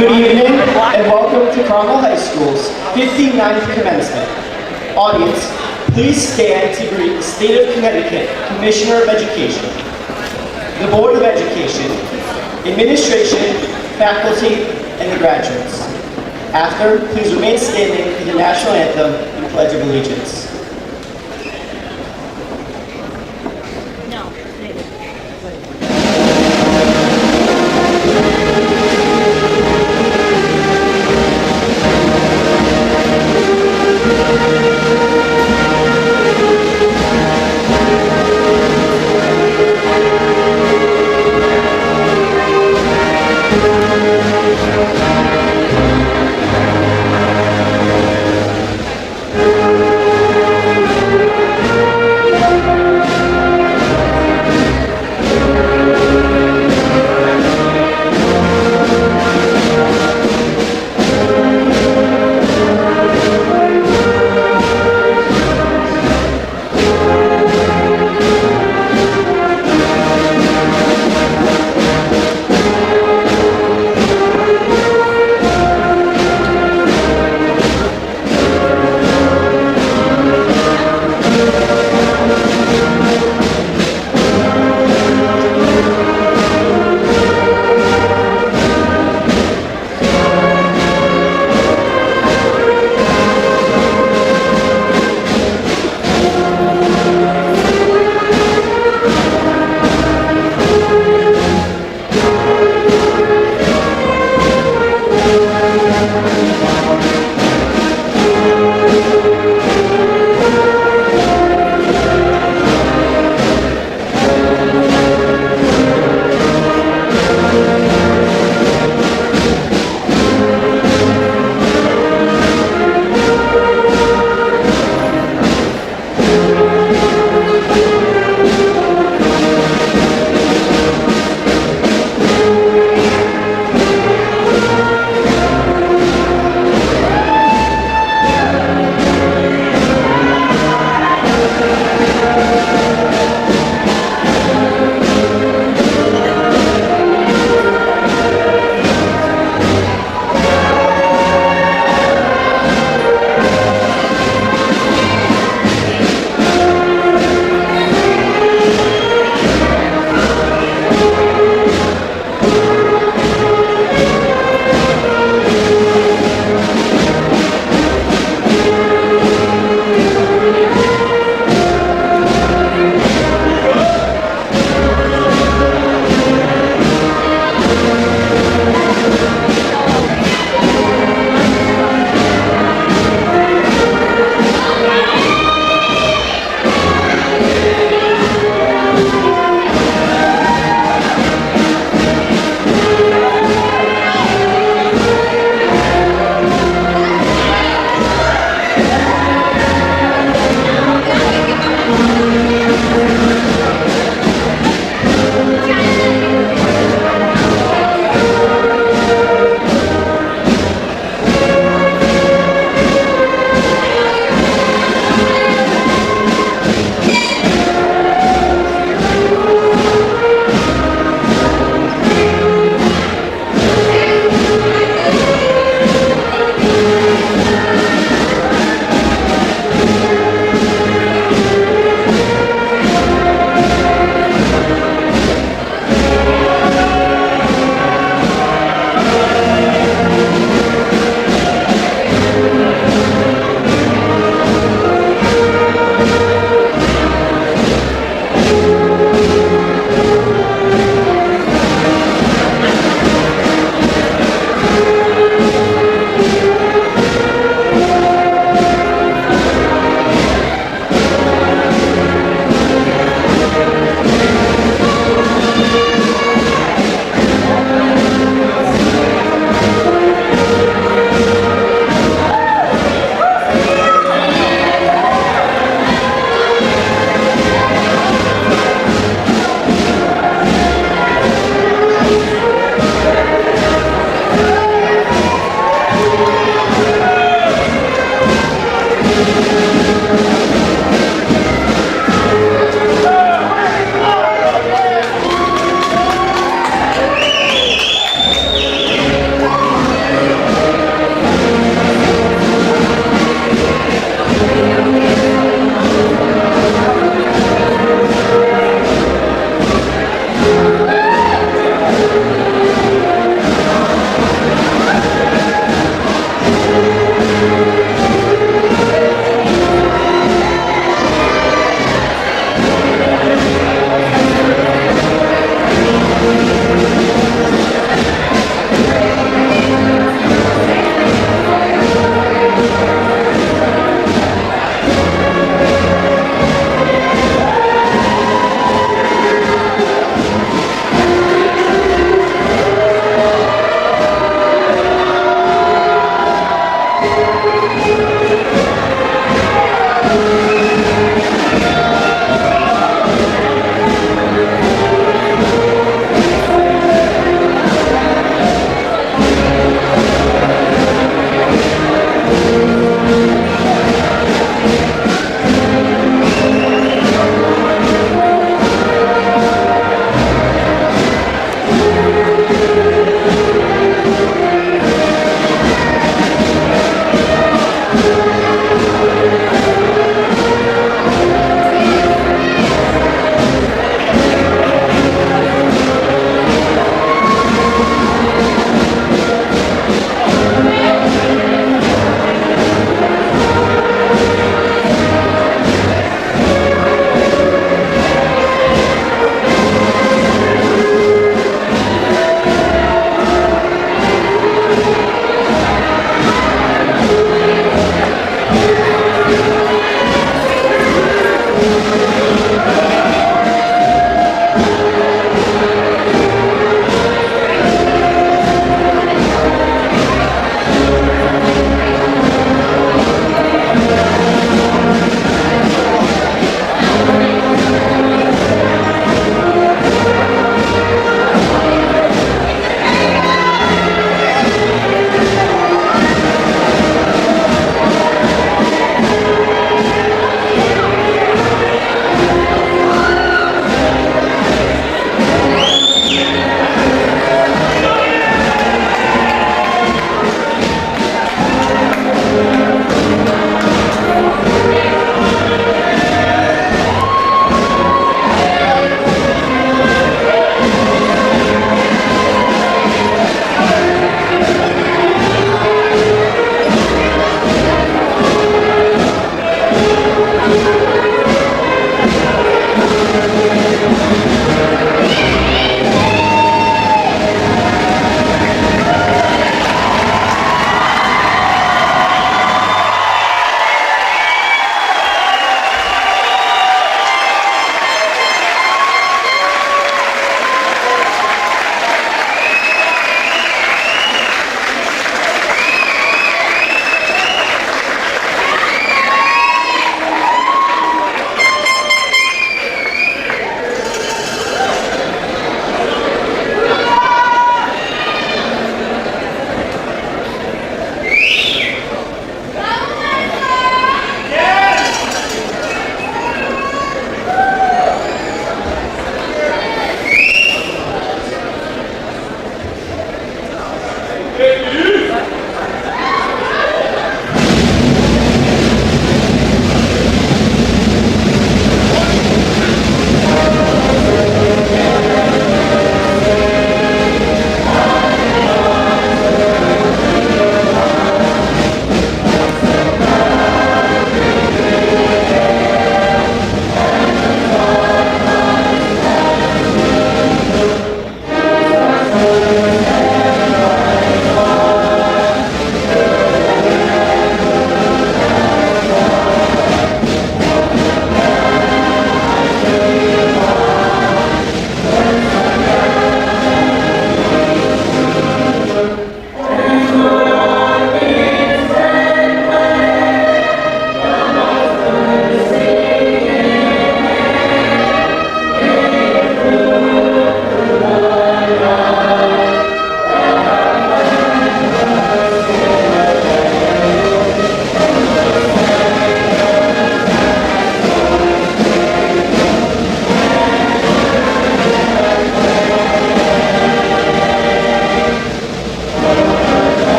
Good evening and welcome to Cromwell High School's 59th commencement. Audience, please stand to greet the State of Connecticut Commissioner of Education, the Board of Education, Administration, Faculty, and the graduates. After, please remain standing for the National Anthem and Pledge of Allegiance.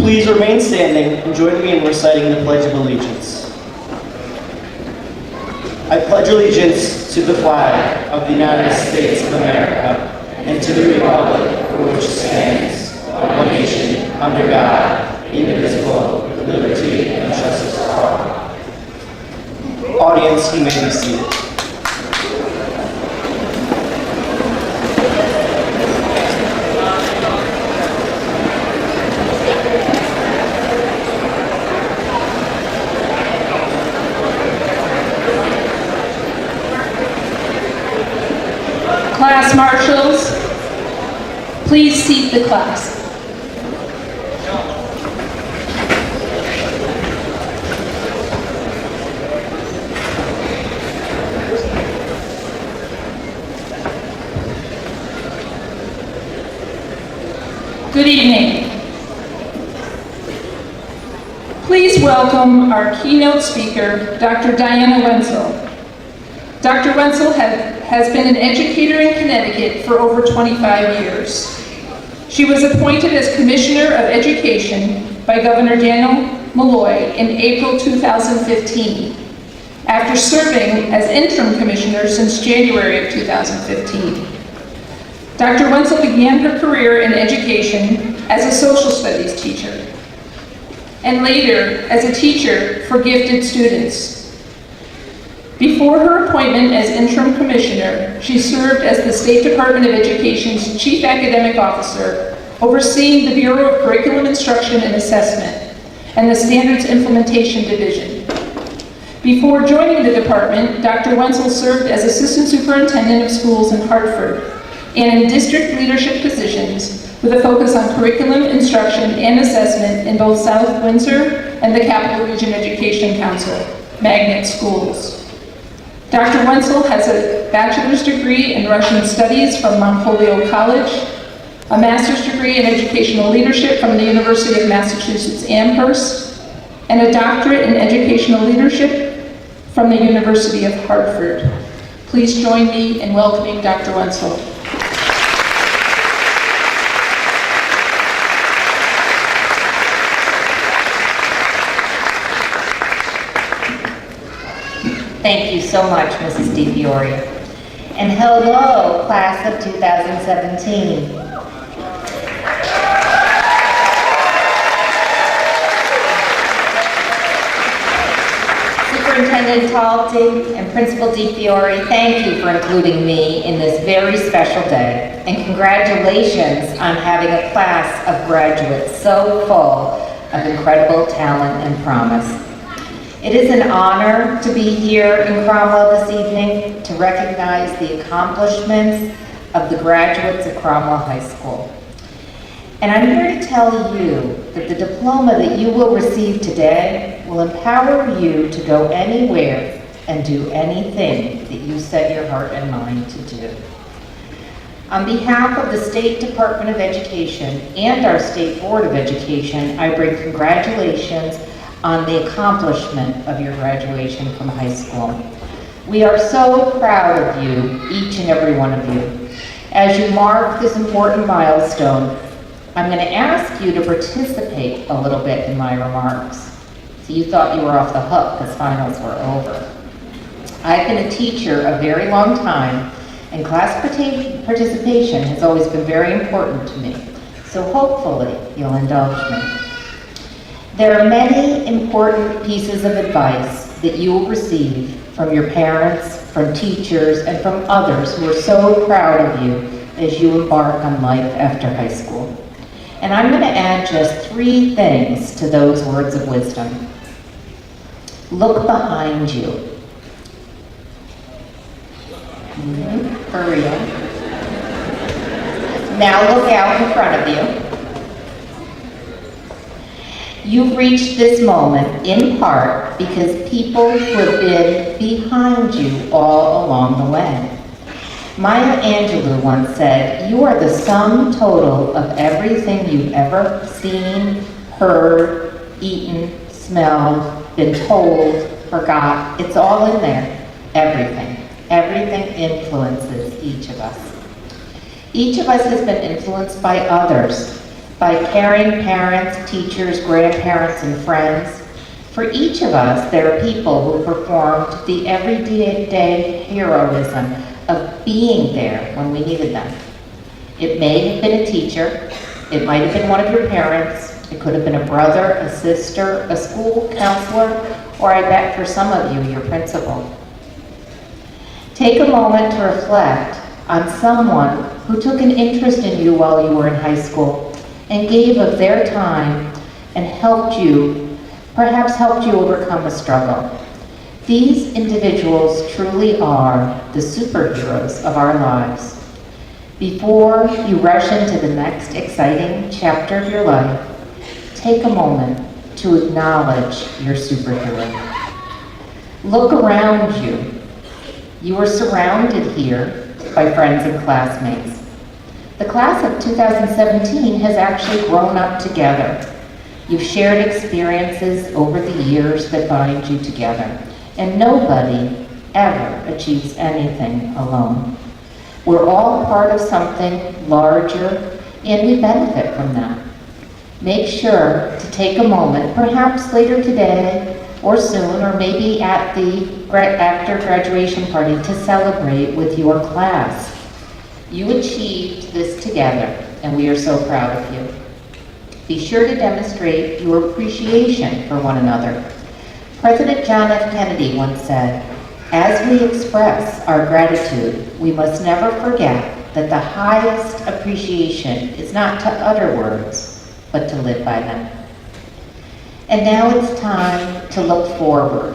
Please remain standing and join me in reciting the Pledge of Allegiance. I pledge allegiance to the flag of the United States of America and to the republic for which it stands, one nation, under God, indivisible, with liberty and justice for all. Audience, you may be seated. Class marshals, please seat the class. Good evening. Please welcome our keynote speaker, Dr. Diana Wenzel. Dr. Wenzel has been an educator in Connecticut for over 25 years. She was appointed as Commissioner of Education by Governor Daniel Malloy in April 2015, after serving as interim commissioner since January of 2015. Dr. Wenzel began her career in education as a social studies teacher, and later as a teacher for gifted students. Before her appointment as interim commissioner, she served as the State Department of Education's chief academic officer, overseeing the Bureau of Curriculum Instruction and Assessment and the Standards Implementation Division. Before joining the department, Dr. Wenzel served as assistant superintendent of schools in Hartford and in district leadership positions with a focus on curriculum, instruction, and assessment in both South Windsor and the Capital Region Education Council, magnet schools. Dr. Wenzel has a bachelor's degree in Russian studies from Mount Holyoke College, a master's degree in educational leadership from the University of Massachusetts Amherst, and a doctorate in educational leadership from the University of Hartford. Please join me in welcoming Dr. Wenzel. Thank you so much, Mrs. DiFiore. And hello, class of 2017. Superintendent Talty and Principal DiFiore, thank you for including me in this very special day. And congratulations on having a class of graduates so full of incredible talent and promise. It is an honor to be here in Cromwell this evening to recognize the accomplishments of the graduates of Cromwell High School. And I'm here to tell you that the diploma that you will receive today will empower you to go anywhere and do anything that you set your heart and mind to do. On behalf of the State Department of Education and our State Board of Education, I bring congratulations on the accomplishment of your graduation from high school. We are so proud of you, each and every one of you. As you mark this important milestone, I'm going to ask you to participate a little bit in my remarks. So you thought you were off the hook because finals were over. I've been a teacher a very long time, and class participation has always been very important to me. So hopefully you'll indulge me. There are many important pieces of advice that you will receive from your parents, from teachers, and from others who are so proud of you as you embark on life after high school. And I'm going to add just 3 things to those words of wisdom. Look behind you. For real. Now look out in front of you. You've reached this moment in part because people who have been behind you all along the way. Maya Angelou once said, "You are the sum total of everything you've ever seen, heard, eaten, smelled, been told, forgot. It's all in there. Everything. Everything influences each of us. Each of us has been influenced by others. by caring parents, teachers, grandparents, and friends. For each of us, there are people who performed the everyday heroism of being there when we needed them. It may have been a teacher, it might have been one of your parents, it could have been a brother, a sister, a school counselor, or I bet for some of you, your principal. Take a moment to reflect on someone who took an interest in you while you were in high school and gave of their time and perhaps helped you overcome a struggle. These individuals truly are the superheroes of our lives. Before you rush into the next exciting chapter of your life, take a moment to acknowledge your superhero. Look around you. You are surrounded here by friends and classmates. The class of 2017 has actually grown up together. You've shared experiences over the years that bind you together, and nobody ever achieves anything alone. We're all part of something larger, and we benefit from that. Make sure to take a moment, perhaps later today, or soon, or maybe at the after graduation party, to celebrate with your class. You achieved this together, and we are so proud of you. Be sure to demonstrate your appreciation for one another. President John F. Kennedy once said, "As we express our gratitude, we must never forget that the highest appreciation is not to utter words, but to live by them." And now it's time to look forward.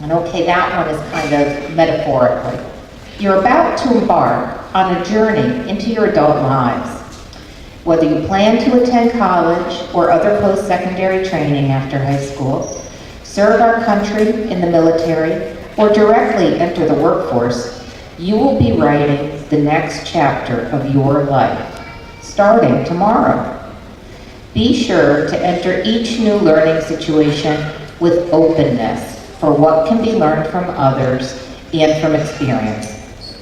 And okay, that one is kind of metaphorically. You're about to embark on a journey into your adult lives. Whether you plan to attend college or other post-secondary training after high school, serve our country in the military, or directly enter the workforce, you will be writing the next chapter of your life, starting tomorrow. Be sure to enter each new learning situation with openness for what can be learned from others and from experience,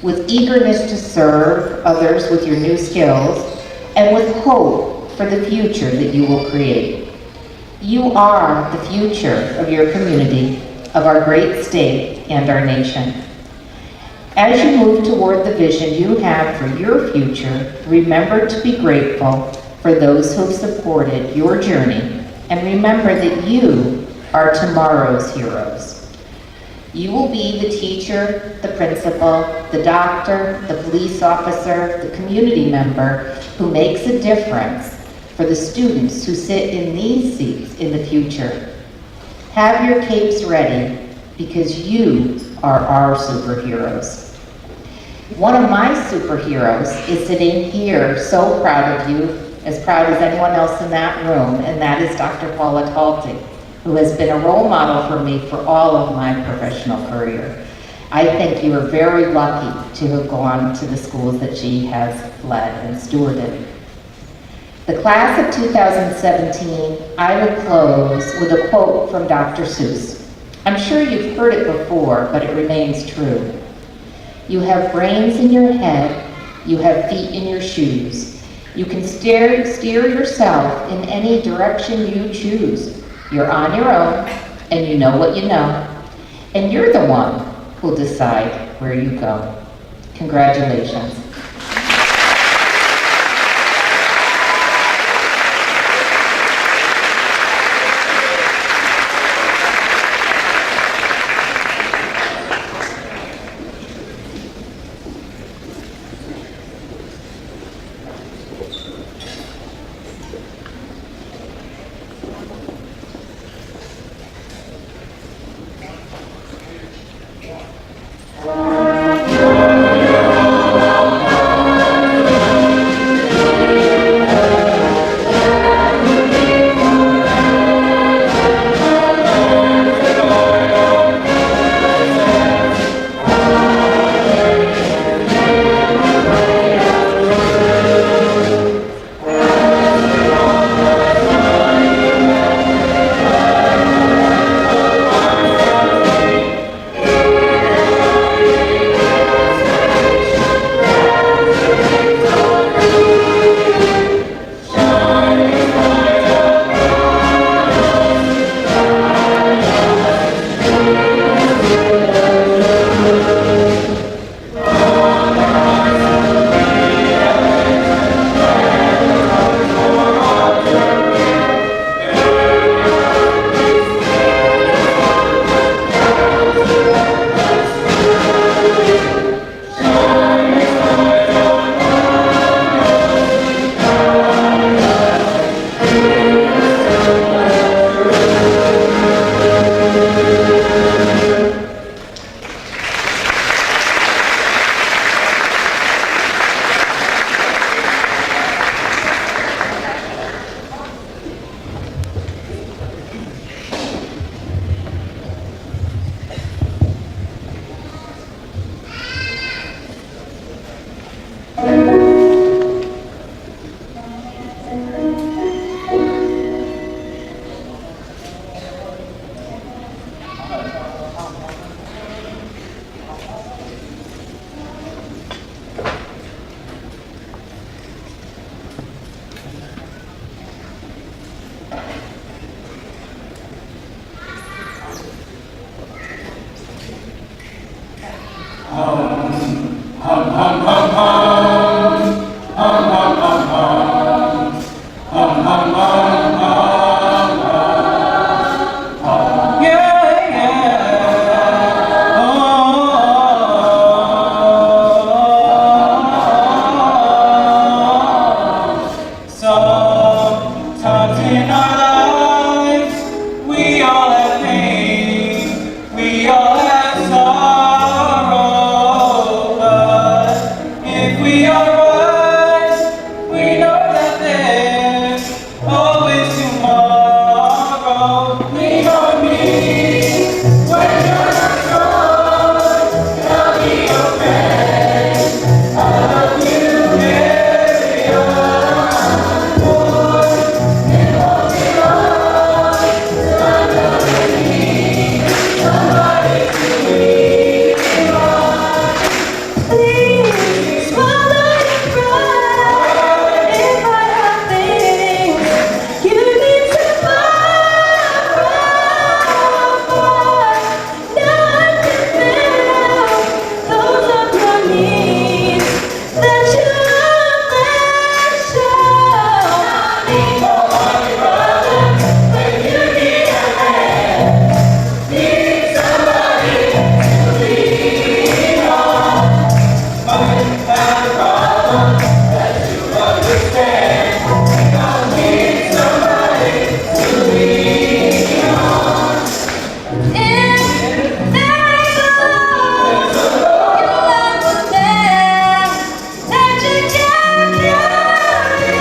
with eagerness to serve others with your new skills, and with hope for the future that you will create. You are the future of your community, of our great state, and our nation. As you move toward the vision you have for your future, remember to be grateful for those who have supported your journey, and remember that you are tomorrow's heroes. You will be the teacher, the principal, the doctor, the police officer, the community member who makes a difference for the students who sit in these seats in the future. Have your capes ready, because you are our superheroes. One of my superheroes is sitting here, so proud of you, as proud as anyone else in that room, and that is Dr. Paula Talty, who has been a role model for me for all of my professional career. I think you are very lucky to have gone to the schools that she has led and stewarded. The class of 2017, I will close with a quote from Dr. Seuss. I'm sure you've heard it before, but it remains true. You have brains in your head, you have feet in your shoes. You can steer yourself in any direction you choose. You're on your own, and you know what you know, and you're the one who'll decide where you go. Congratulations. our lives, we all have pain, we all have sorrow, but if we are wise, we know that there's always tomorrow. Lean on me when you're not strong, and I'll be your friend. I'll help you carry on, boy. It won't be long till I know you need somebody to lean on. Please swallow your pride. If I have things you need to borrow, now I can feel those of your needs that you mentioned. When you need a hand, need somebody to lean on. Might have a problem that you understand. I'll need somebody to lean on. If there's a love you understand that you can carry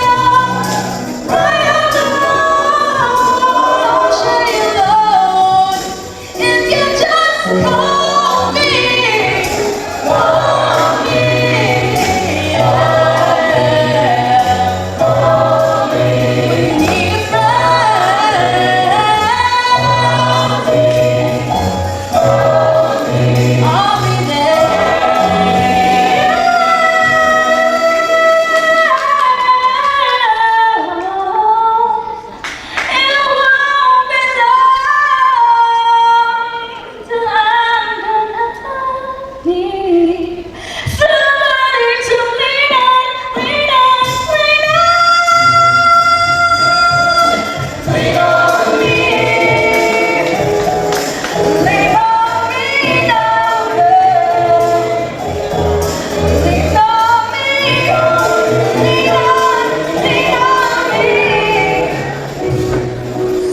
on, right on the ocean alone. If you just call me, when you need a friend, I'll be there. It won't be long till I'm gonna need somebody to lean on, lean on, lean on. Lean on me, lean on me now, lean on me, lean on me.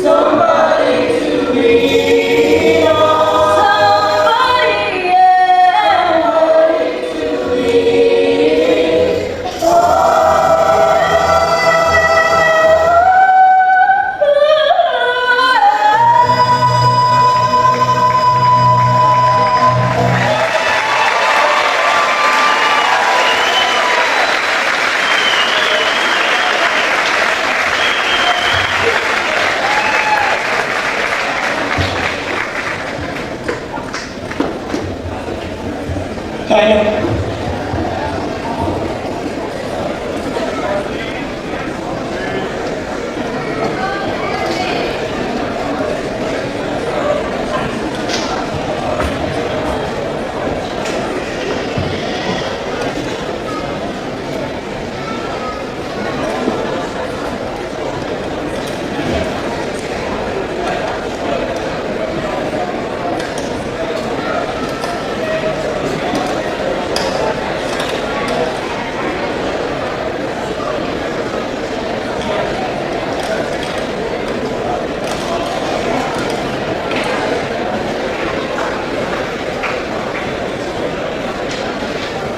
Somebody to lean on. Somebody, yeah. To lean Kind of.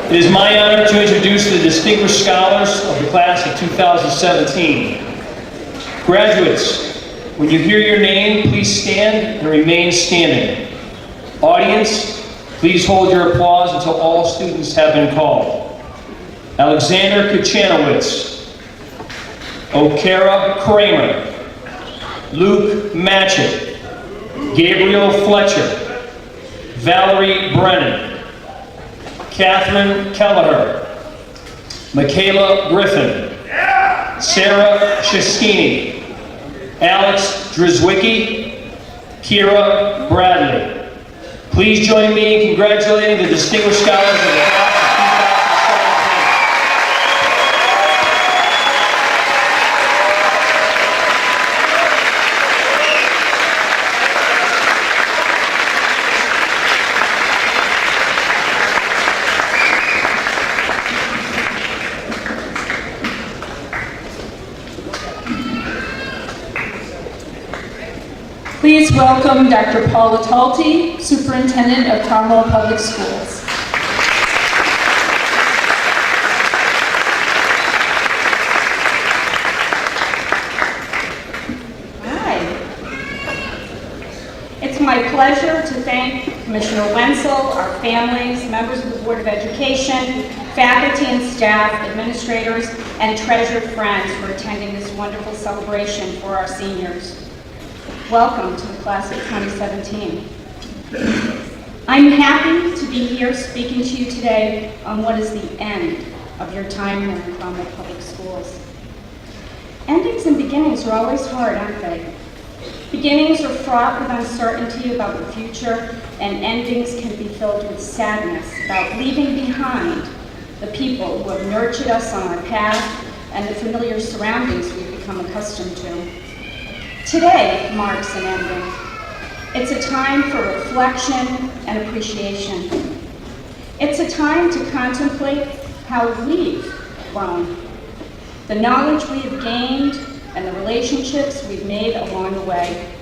It is my honor to introduce the distinguished scholars of the class of 2017. Graduates, when you hear your name, please stand and remain standing. Audience, please hold your applause until all students have been called. Alexander Kuchanowicz, Okara Kramer, Luke Matchett, Gabriel Fletcher, Valerie Brennan, Catherine Kelleher, Michaela Griffin, Sarah Sheskini, Alex Drzwicki, Kira Bradley. Please join me in congratulating the distinguished scholars of the class of 2017. Please welcome Dr. Paula Talty, Superintendent of Cromwell Public Schools. It's my pleasure to thank Commissioner Wenzel, our families, members of the Board of Education, faculty and staff, administrators, and treasured friends for attending this wonderful celebration for our seniors. Welcome to the class of 2017. I'm happy to be here speaking to you today on what is the end of your time here in Cromwell Public Schools. Endings and beginnings are always hard, aren't they? Beginnings are fraught with uncertainty about the future, and endings can be filled with sadness about leaving behind the people who have nurtured us on our path and the familiar surroundings we've become accustomed to. Today marks an ending. It's a time for reflection and appreciation. It's a time to contemplate how we've grown, the knowledge we have gained, and the relationships we've made along the way.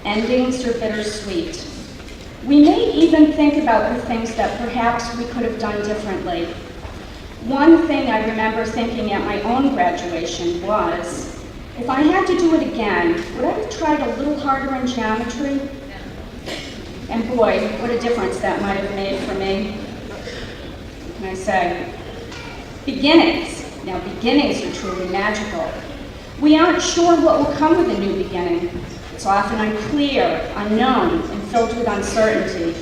Endings are bittersweet. We may even think about the things that perhaps we could have done differently. One thing I remember thinking at my own graduation was, if I had to do it again, would I have tried a little harder in geometry? And boy, what a difference that might have made for me. What can I say? Beginnings. Now, beginnings are truly magical. We aren't sure what will come with a new beginning. It's often unclear, unknown, and filled with uncertainty.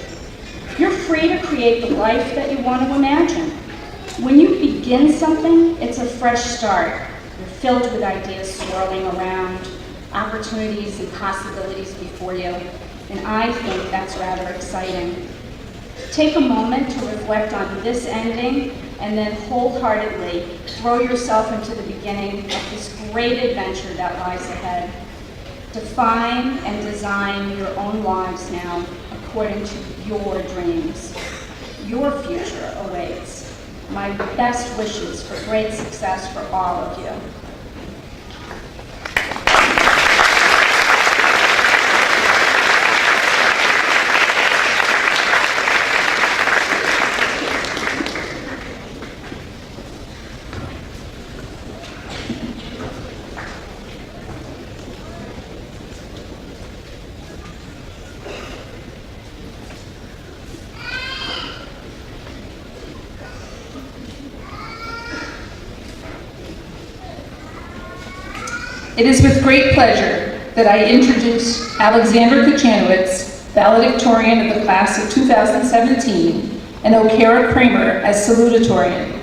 You're free to create the life that you want to imagine. When you begin something, it's a fresh start. You're filled with ideas swirling around, opportunities and possibilities before you, and I think that's rather exciting. Take a moment to reflect on this ending and then wholeheartedly throw yourself into the beginning of this great adventure that lies ahead. Define and design your own lives now according to your dreams. Your future awaits. My best wishes for great success for all of you. It is with great pleasure that I introduce Alexander Kuchanowicz, valedictorian of the class of 2017, and O'Kara Kramer as salutatorian.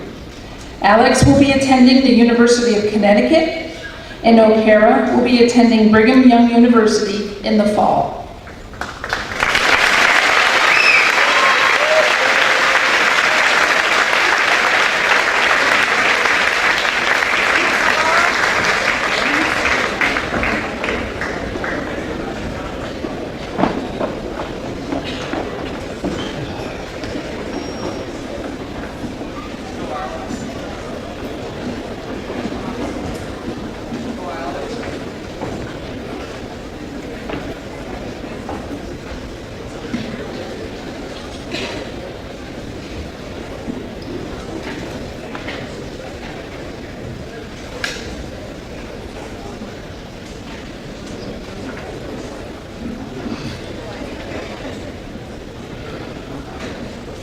Alex will be attending the University of Connecticut, and O'Kara will be attending Brigham Young University in the fall.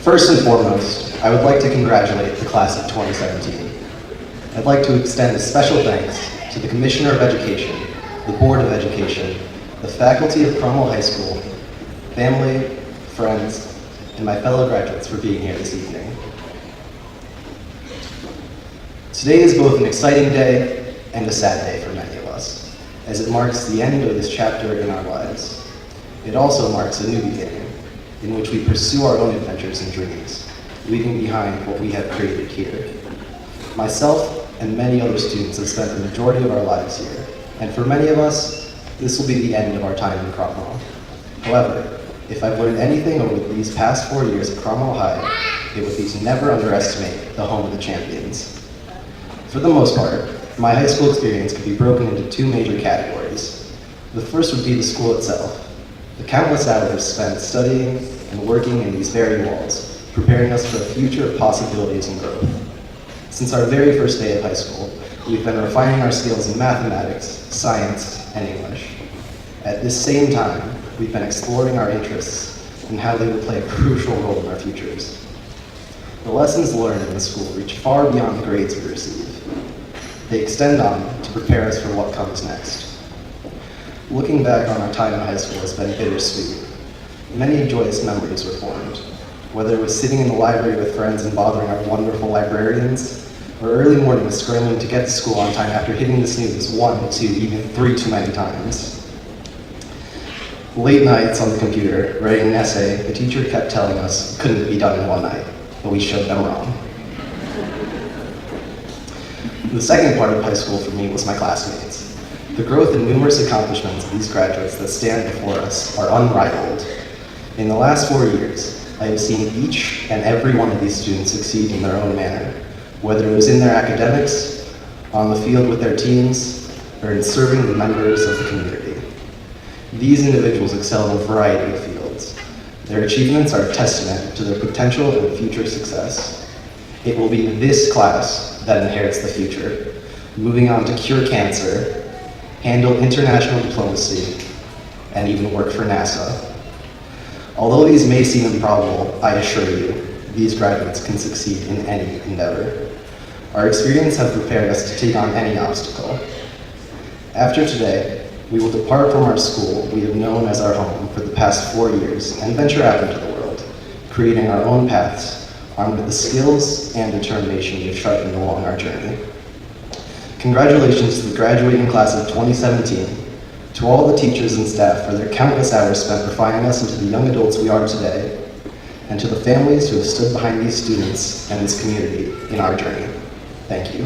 First and foremost, I would like to congratulate the class of 2017. I'd like to extend a special thanks to the Commissioner of Education, the Board of Education, the faculty of Cromwell High School, family, friends, and my fellow graduates for being here this evening. Today is both an exciting day and a sad day for many of us, as it marks the end of this chapter in our lives. It also marks a new beginning, in which we pursue our own adventures and dreams, leaving behind what we have created here. Myself and many other students have spent the majority of our lives here, and for many of us, this will be the end of our time in Cromwell. However, if I've learned anything over these past 4 years at Cromwell High, it would be to never underestimate the home of the champions. For the most part, my high school experience could be broken into two major categories. The first would be the school itself, the countless hours spent studying and working in these very walls, preparing us for a future of possibilities and growth. Since our very first day of high school, we've been refining our skills in mathematics, science, and English. At this same time, we've been exploring our interests and how they will play a crucial role in our futures. The lessons learned in the school reach far beyond the grades we receive. They extend on to prepare us for what comes next. Looking back on our time in high school has been bittersweet. Many joyous memories were formed, whether it was sitting in the library with friends and bothering our wonderful librarians, or early mornings scrambling to get to school on time after hitting the snooze 1, 2, even 3 too many times. Late nights on the computer, writing an essay the teacher kept telling us couldn't be done in one night, but we showed them wrong. The second part of high school for me was my classmates. The growth and numerous accomplishments of these graduates that stand before us are unrivaled. In the last 4 years, I have seen each and every one of these students succeed in their own manner, whether it was in their academics, on the field with their teams, or in serving the members of the community. These individuals excel in a variety of fields. Their achievements are a testament to their potential and future success. It will be this class that inherits the future, moving on to cure cancer, handle international diplomacy, and even work for NASA. Although these may seem improbable, I assure you, these graduates can succeed in any endeavor. Our experience has prepared us to take on any obstacle. After today, we will depart from our school we have known as our home for the past 4 years and venture out into the world, creating our own paths, armed with the skills and determination we have sharpened along our journey. Congratulations to the graduating class of 2017, to all the teachers and staff for their countless hours spent refining us into the young adults we are today, and to the families who have stood behind these students and this community in our journey. Thank you.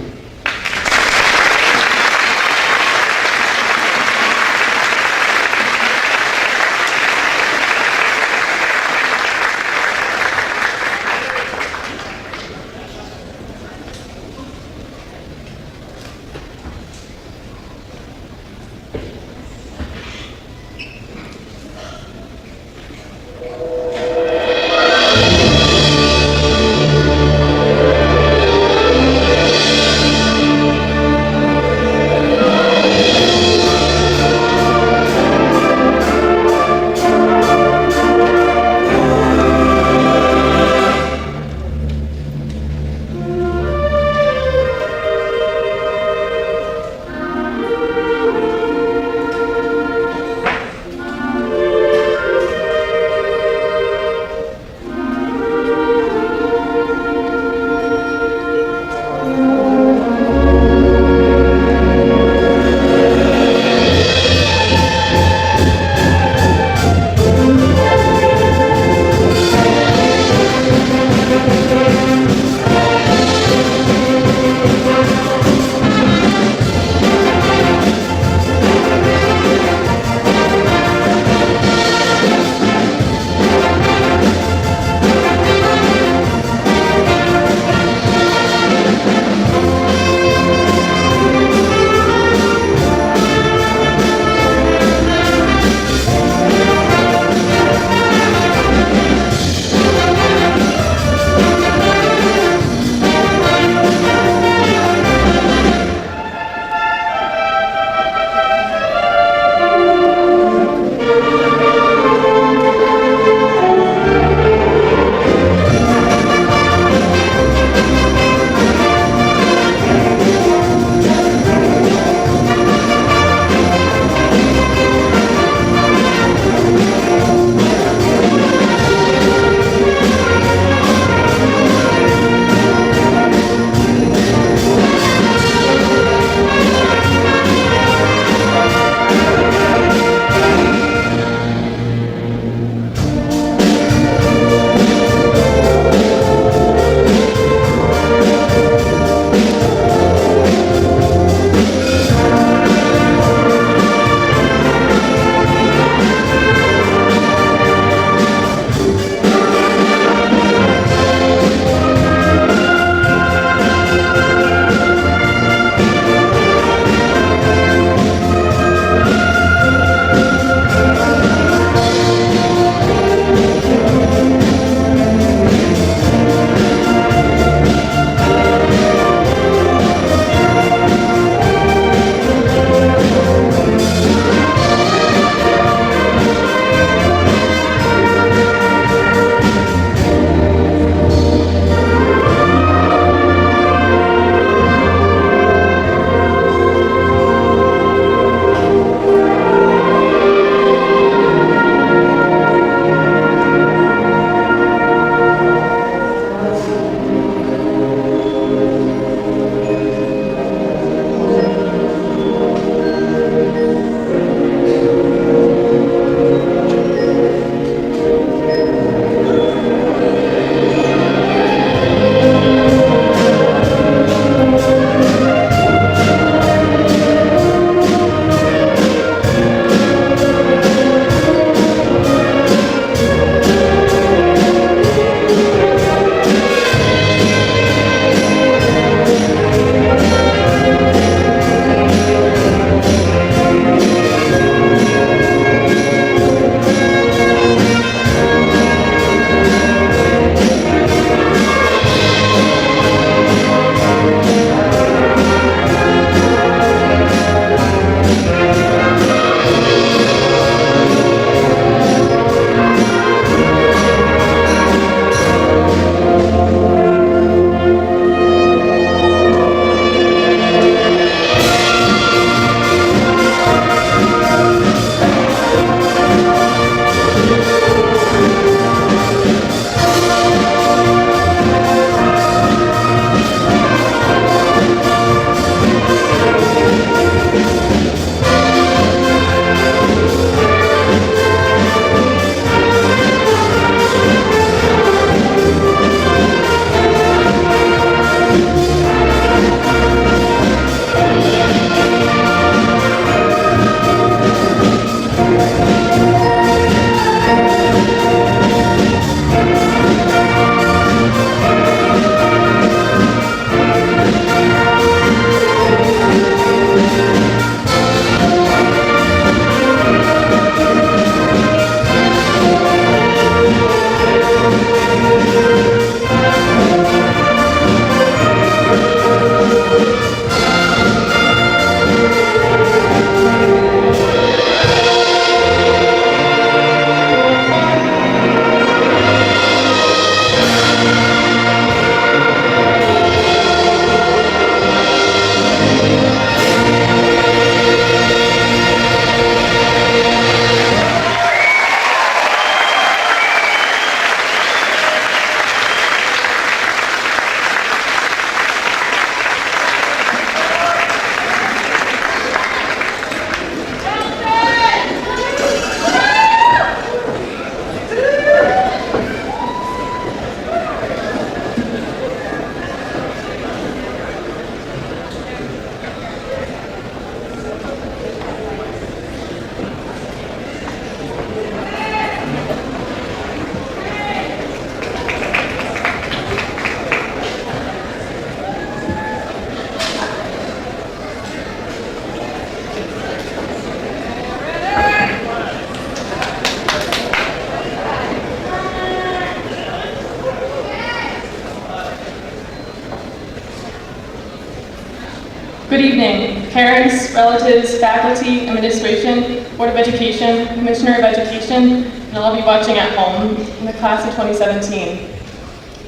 Good evening, parents, relatives, faculty, administration, Board of Education, Commissioner of Education, and all of you watching at home in the class of 2017.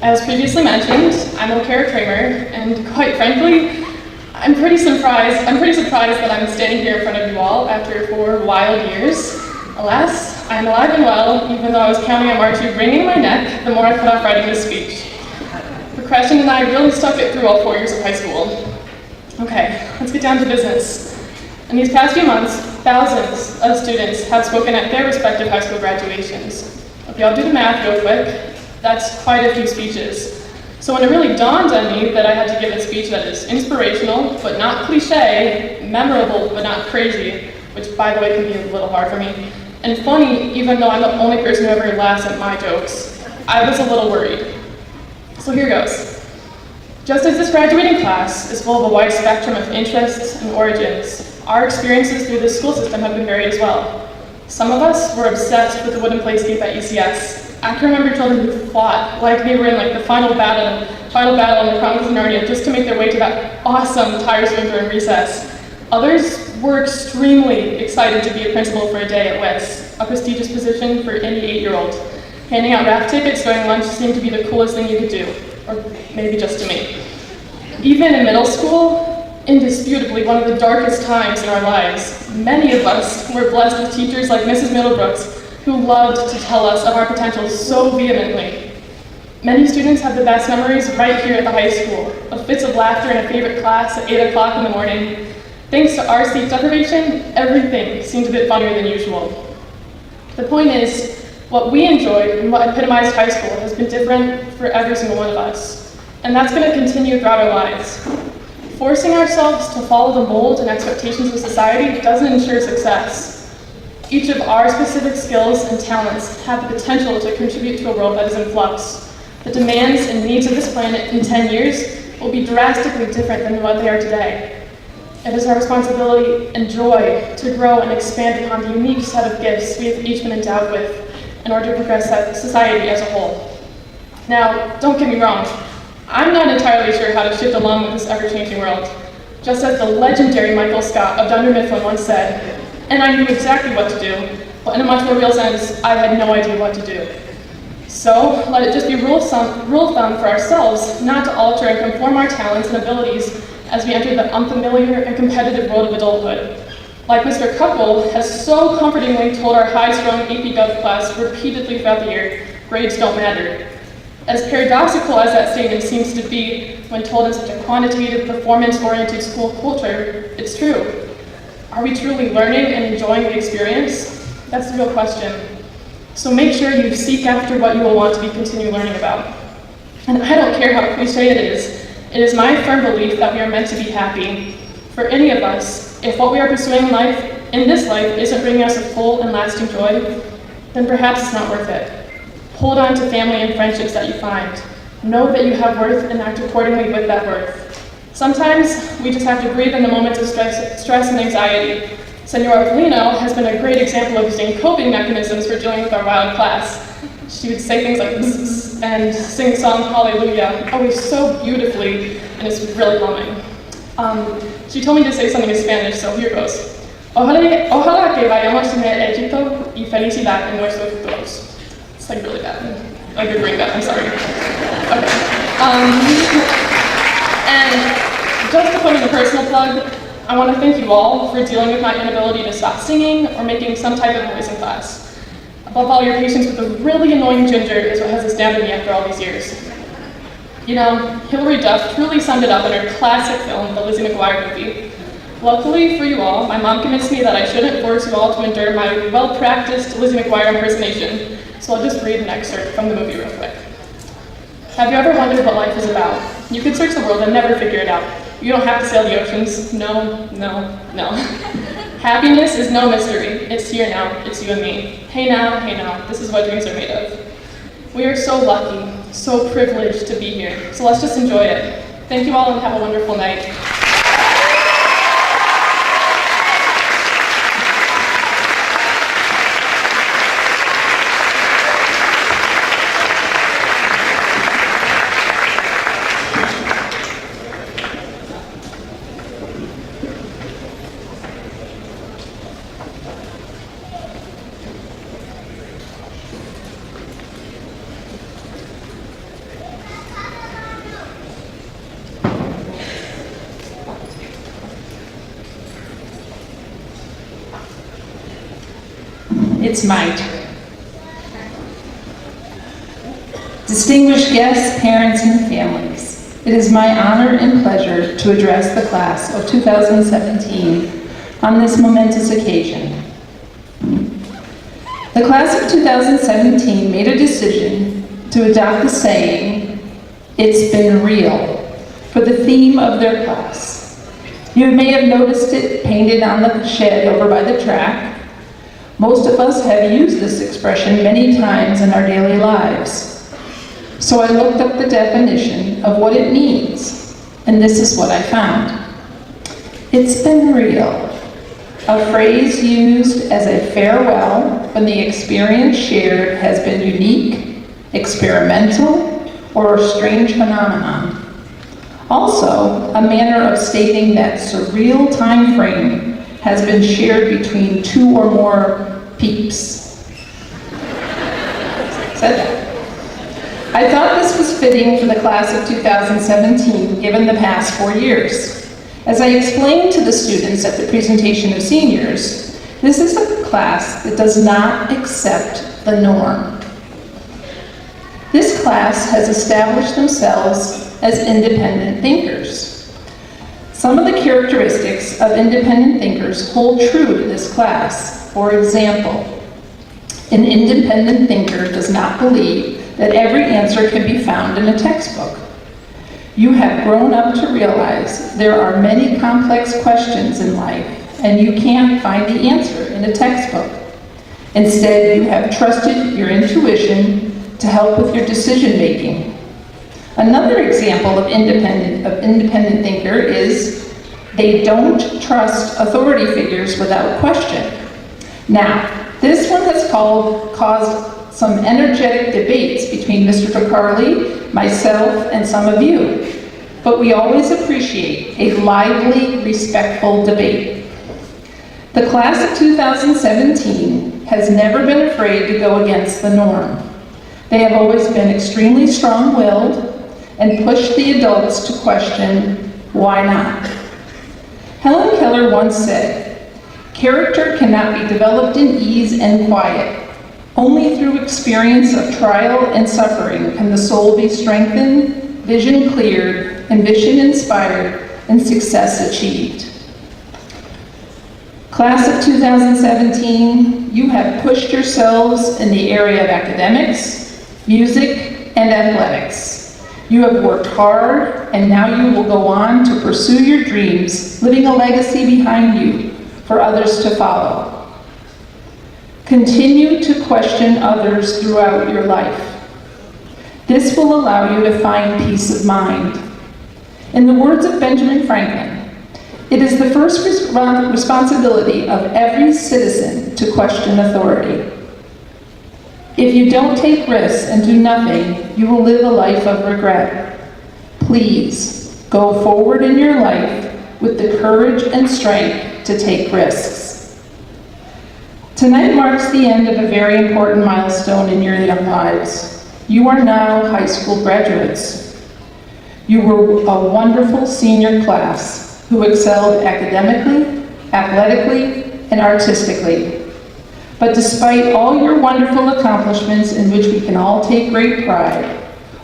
As previously mentioned, I'm O'Kara Kramer, and quite frankly, I'm pretty surprised that I'm standing here in front of you all after 4 wild years. Alas, I am alive and well, even though I was counting on Marchie wringing my neck the more I put off writing this speech. Progression and I really stuck it through all 4 years of high school. Okay, let's get down to business. In these past few months, thousands of students have spoken at their respective high school graduations. If y'all do the math real quick, that's quite a few speeches. So when it really dawned on me that I had to give a speech that is inspirational, but not cliche, memorable, but not crazy, which by the way can be a little hard for me, and funny even though I'm the only person who ever laughs at my jokes, I was a little worried. So here goes. Just as this graduating class is full of a wide spectrum of interests and origins, our experiences through this school system have been varied as well. Some of us were obsessed with the wooden playscape at ECS. I can remember children who fought like they were in like the final battle in the Chronicles of Narnia just to make their way to that awesome tire swing during recess. Others were extremely excited to be a principal for a day at WIS, a prestigious position for any 8-year-old. Handing out raft tickets during lunch seemed to be the coolest thing you could do, or maybe just to me. Even in middle school, indisputably one of the darkest times in our lives, many of us were blessed with teachers like Mrs. Middlebrooks, who loved to tell us of our potential so vehemently. Many students have the best memories right here at the high school, of fits of laughter in a favorite class at 8 o'clock in the morning. Thanks to our sleep deprivation, everything seemed a bit funnier than usual. The point is, what we enjoyed and what epitomized high school has been different for every single one of us. And that's going to continue throughout our lives. Forcing ourselves to follow the mold and expectations of society doesn't ensure success. Each of our specific skills and talents have the potential to contribute to a world that is in flux. The demands and needs of this planet in 10 years will be drastically different than what they are today. It is our responsibility and joy to grow and expand upon the unique set of gifts we have each been endowed with in order to progress society as a whole. Now, don't get me wrong, I'm not entirely sure how to shift along with this ever-changing world. Just as the legendary Michael Scott of Dunder Mifflin once said, and I knew exactly what to do, but in a much more real sense, I had no idea what to do. So, let it just be rule of thumb for ourselves not to alter and conform our talents and abilities as we enter the unfamiliar and competitive world of adulthood. Like Mr. Cuckold has so comfortingly told our high-strung AP Gov class repeatedly throughout the year, grades don't matter. As paradoxical as that statement seems to be when told in such a quantitative, performance-oriented school culture, it's true. Are we truly learning and enjoying the experience? That's the real question. So make sure you seek after what you will want to continue learning about. And I don't care how cliche it is my firm belief that we are meant to be happy. For any of us, if what we are pursuing in this life isn't bringing us a full and lasting joy, then perhaps it's not worth it. Hold on to family and friendships that you find. Know that you have worth and act accordingly with that worth. Sometimes we just have to breathe in the moments of stress and anxiety. Senora Polino has been a great example of using coping mechanisms for dealing with our wild class. She would say things like bzz and sing the song Hallelujah, always so beautifully, and it's really calming. She told me to say something in Spanish, so here goes. Ojalá que vayamos a tener éxito y felicidad en nuestros futuros. It's like really bad. I could bring that, I'm sorry. Okay. And just to put in a personal plug, I want to thank you all for dealing with my inability to stop singing or making some type of noise in class. Above all, your patience with the really annoying Ginger is what has astounded me after all these years. You know, Hilary Duff truly summed it up in her classic film, the Lizzie McGuire movie. Luckily for you all, my mom convinced me that I shouldn't force you all to endure my well-practiced Lizzie McGuire impersonation, so I'll just read an excerpt from the movie real quick. Have you ever wondered what life is about? You could search the world and never figure it out. You don't have to sail the oceans. No. Happiness is no mystery. It's here now. It's you and me. Hey now, this is what dreams are made of. We are so lucky, so privileged to be here, so let's just enjoy it. Thank you all and have a wonderful night. it's my turn. Distinguished guests, parents, and families, it is my honor and pleasure to address the class of 2017 on this momentous occasion. The class of 2017 made a decision to adopt the saying, "It's been real," for the theme of their class. You may have noticed it painted on the shed over by the track. Most of us have used this expression many times in our daily lives. So I looked up the definition of what it means, and this is what I found. It's been real, a phrase used as a farewell when the experience shared has been unique, experimental, or a strange phenomenon. Also, a manner of stating that surreal time frame has been shared between two or more peeps. Said that. I thought this was fitting for the class of 2017, given the past 4 years. As I explained to the students at the presentation of seniors, this is a class that does not accept the norm. This class has established themselves as independent thinkers. Some of the characteristics of independent thinkers hold true to this class. For example, an independent thinker does not believe that every answer can be found in a textbook. You have grown up to realize there are many complex questions in life, and you can't find the answer in a textbook. Instead, you have trusted your intuition to help with your decision making. Another example of independent thinker is they don't trust authority figures without question. Now, this one has caused some energetic debates between Mr. Picarli, myself, and some of you. But we always appreciate a lively, respectful debate. The class of 2017 has never been afraid to go against the norm. They have always been extremely strong-willed and pushed the adults to question, why not? Helen Keller once said, "Character cannot be developed in ease and quiet. Only through experience of trial and suffering can the soul be strengthened, vision cleared, ambition inspired, and success achieved." Class of 2017, you have pushed yourselves in the area of academics, music, and athletics. You have worked hard, and now you will go on to pursue your dreams, leaving a legacy behind you for others to follow. Continue to question others throughout your life. This will allow you to find peace of mind. In the words of Benjamin Franklin, it is the first responsibility of every citizen to question authority. If you don't take risks and do nothing, you will live a life of regret. Please go forward in your life with the courage and strength to take risks. Tonight marks the end of a very important milestone in your young lives. You are now high school graduates. You were a wonderful senior class who excelled academically, athletically, and artistically. But despite all your wonderful accomplishments in which we can all take great pride,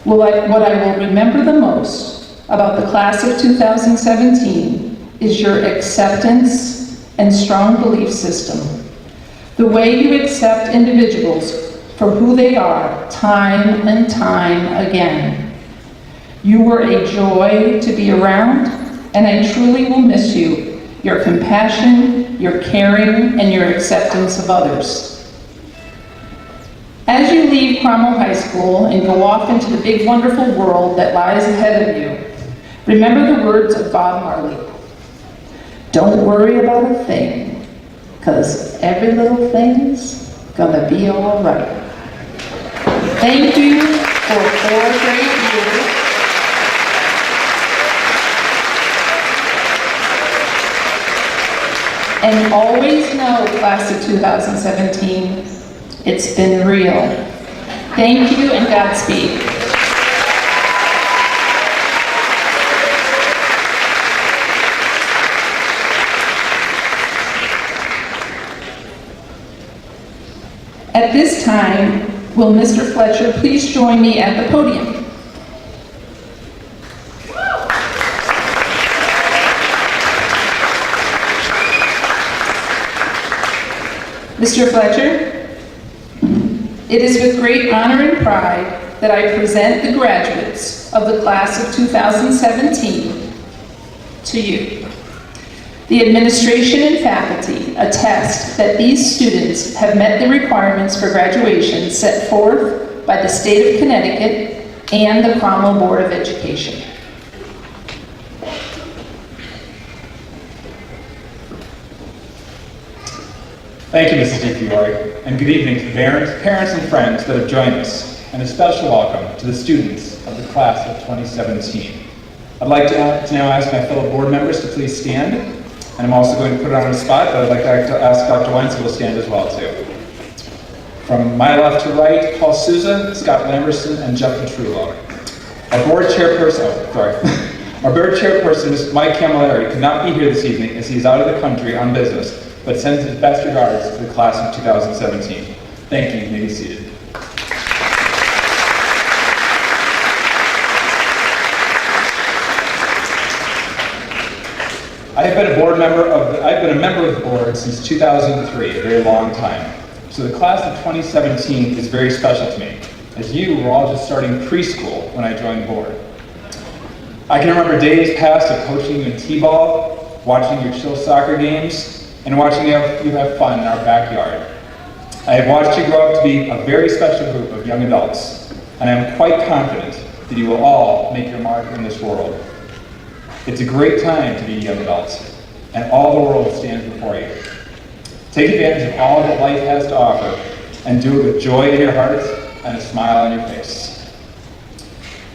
what I will remember the most about the class of 2017 is your acceptance and strong belief system. The way you accept individuals for who they are time and time again. You were a joy to be around, and I truly will miss you. Your compassion, your caring, and your acceptance of others. As you leave Cromwell High School and go off into the big wonderful world that lies ahead of you, remember the words of Bob Marley. Don't worry about a thing, because every little thing's gonna be all right. Thank you for 4 great years. And always know, class of 2017, it's been real. Thank you and Godspeed. At this time, will Mr. Fletcher please join me at the podium? Mr. Fletcher, it is with great honor and pride that I present the graduates of the class of 2017 to you. The administration and faculty attest that these students have met the requirements for graduation set forth by the state of Connecticut and the Cromwell Board of Education. Thank you, Mrs. DiFiore, and good evening to parents and friends that have joined us, and a special welcome to the students of the class of 2017. I'd like to now ask my fellow board members to please stand, and I'm also going to put it on the spot, but I'd like to ask Dr. Wenzel to stand as well, too. From my left to right, Paul Souza, Scott Lamberson, and Jeff Petrullo. Our board chairperson, our board chairperson, Mr. Mike Camilleri, could not be here this evening as he is out of the country on business, but sends his best regards to the class of 2017. Thank you. You may be seated. I've been a member of the board since 2003, a very long time. So the class of 2017 is very special to me, as you were all just starting preschool when I joined the board. I can remember days past of coaching you in t-ball, watching your chill soccer games, and watching you have fun in our backyard. I have watched you grow up to be a very special group of young adults, and I am quite confident that you will all make your mark in this world. It's a great time to be young adults, and all the world stands before you. Take advantage of all that life has to offer, and do it with joy in your heart and a smile on your face.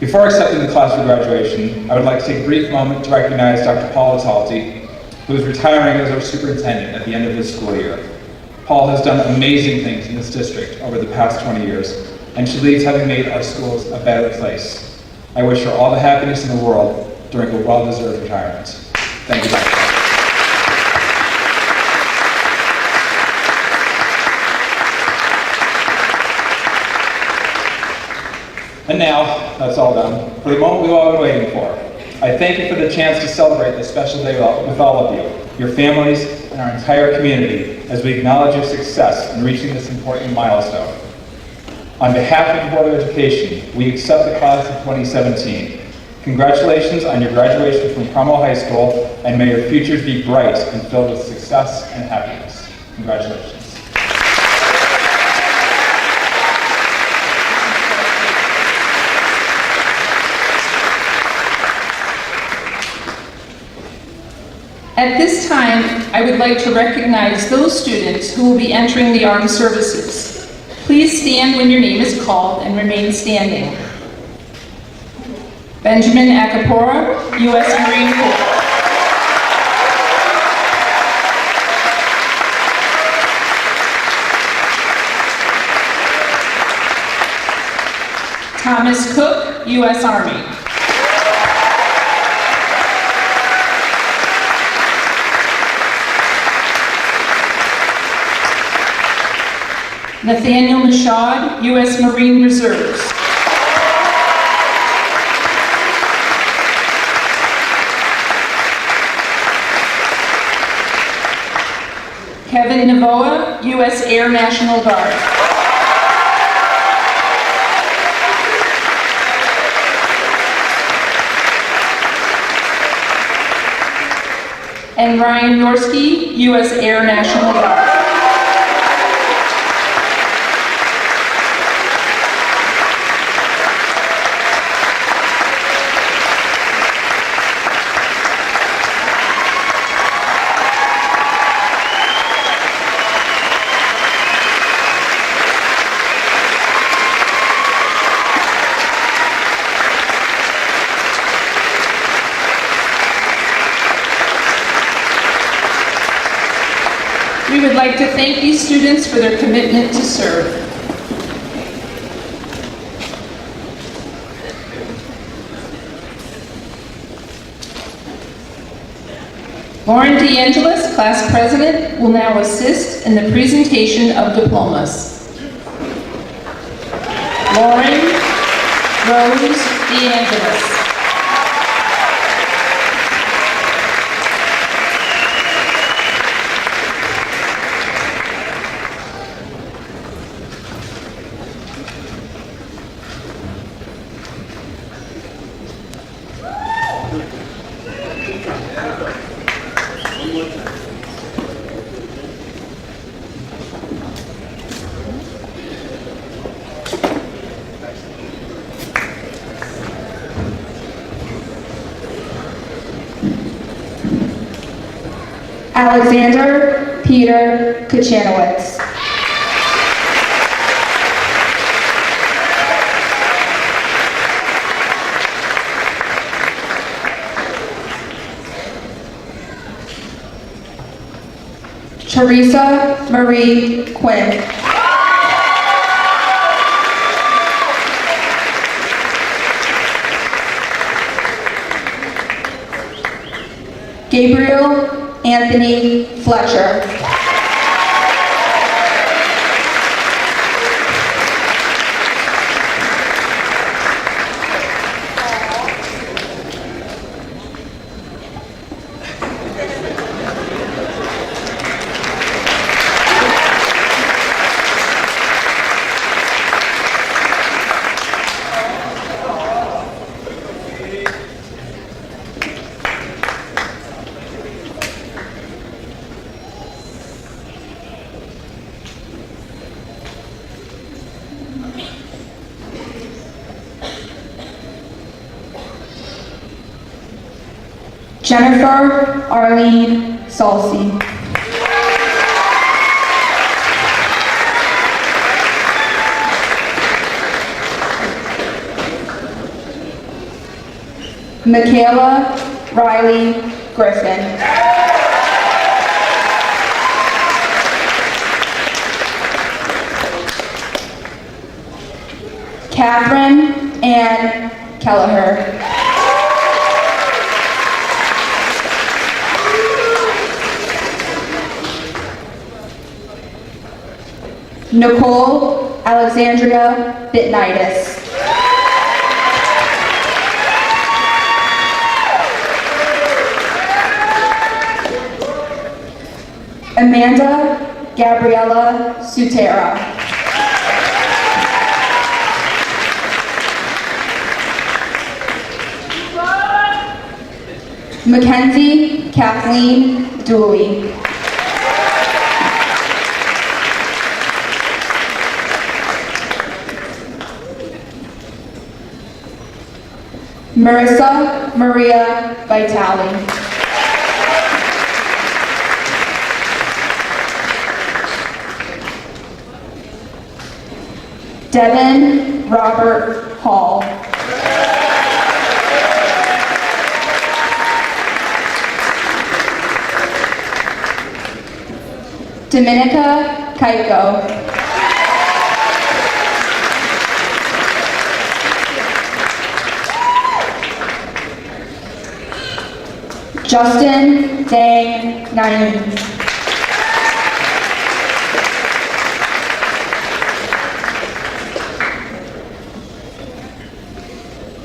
Before accepting the class for graduation, I would like to take a brief moment to recognize Dr. Paul Atalti, who is retiring as our superintendent at the end of this school year. Paul has done amazing things in this district over the past 20 years, and she leaves having made our schools a better place. I wish her all the happiness in the world during a well-deserved retirement. Thank you, Dr. And now, that's all done, for the moment we've all been waiting for. I thank you for the chance to celebrate this special day with all of you, your families, and our entire community as we acknowledge your success in reaching this important milestone. On behalf of the Board of Education, we accept the class of 2017. Congratulations on your graduation from Cromwell High School, and may your futures be bright and filled with success and happiness. Congratulations. At this time, I would like to recognize those students who will be entering the armed services. Please stand when your name is called and remain standing. Benjamin Acapora, U.S. Marine Corps. Thomas Cook, U.S. Army. Nathaniel Michaud, U.S. Marine Reserves. Kevin Navoa, U.S. Air National Guard. And Ryan Yorsky, U.S. Air National Guard. We would like to thank these students for their commitment to serve. Lauren DeAngelis, class president, will now assist in the presentation of diplomas. Lauren Rose DeAngelis. Alexander Peter Kachanowicz. Teresa Marie Quinn. Gabriel Anthony Fletcher. Jennifer Arlene Salsi. Michaela Riley Griffin. Catherine Ann Kelleher. Nicole Alexandria Bitnitis. Amanda Gabriella Sutera. Mackenzie Kathleen Dooley. Marissa Maria Vitale. Devin Robert Hall. Dominica Kaiko. Justin Dang Naeem.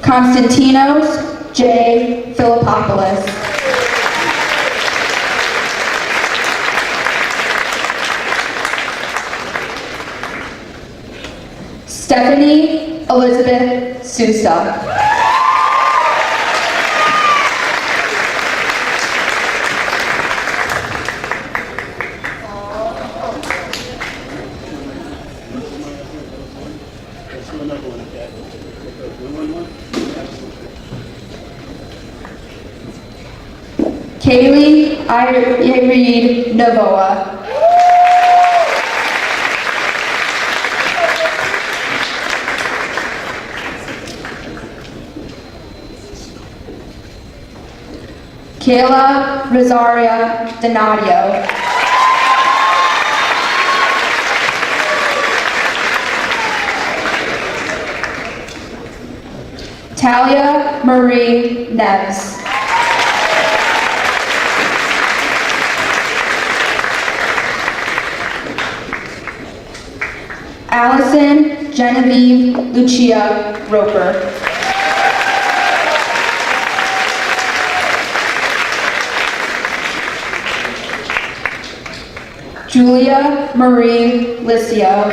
Constantinos J. Philippopoulos. Stephanie Elizabeth Sousa. Kaylee Irene Novoa. Kayla Rosaria Donadio. Talia Marie Neves. Allison Genevieve Lucia Roper. Julia Marie Licio.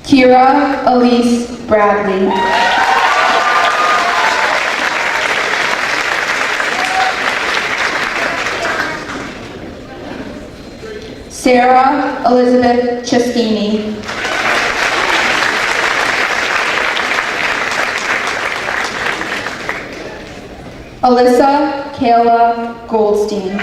Kira Elise Bradley. Sarah Elizabeth Cestini. Alyssa Kayla Goldstein.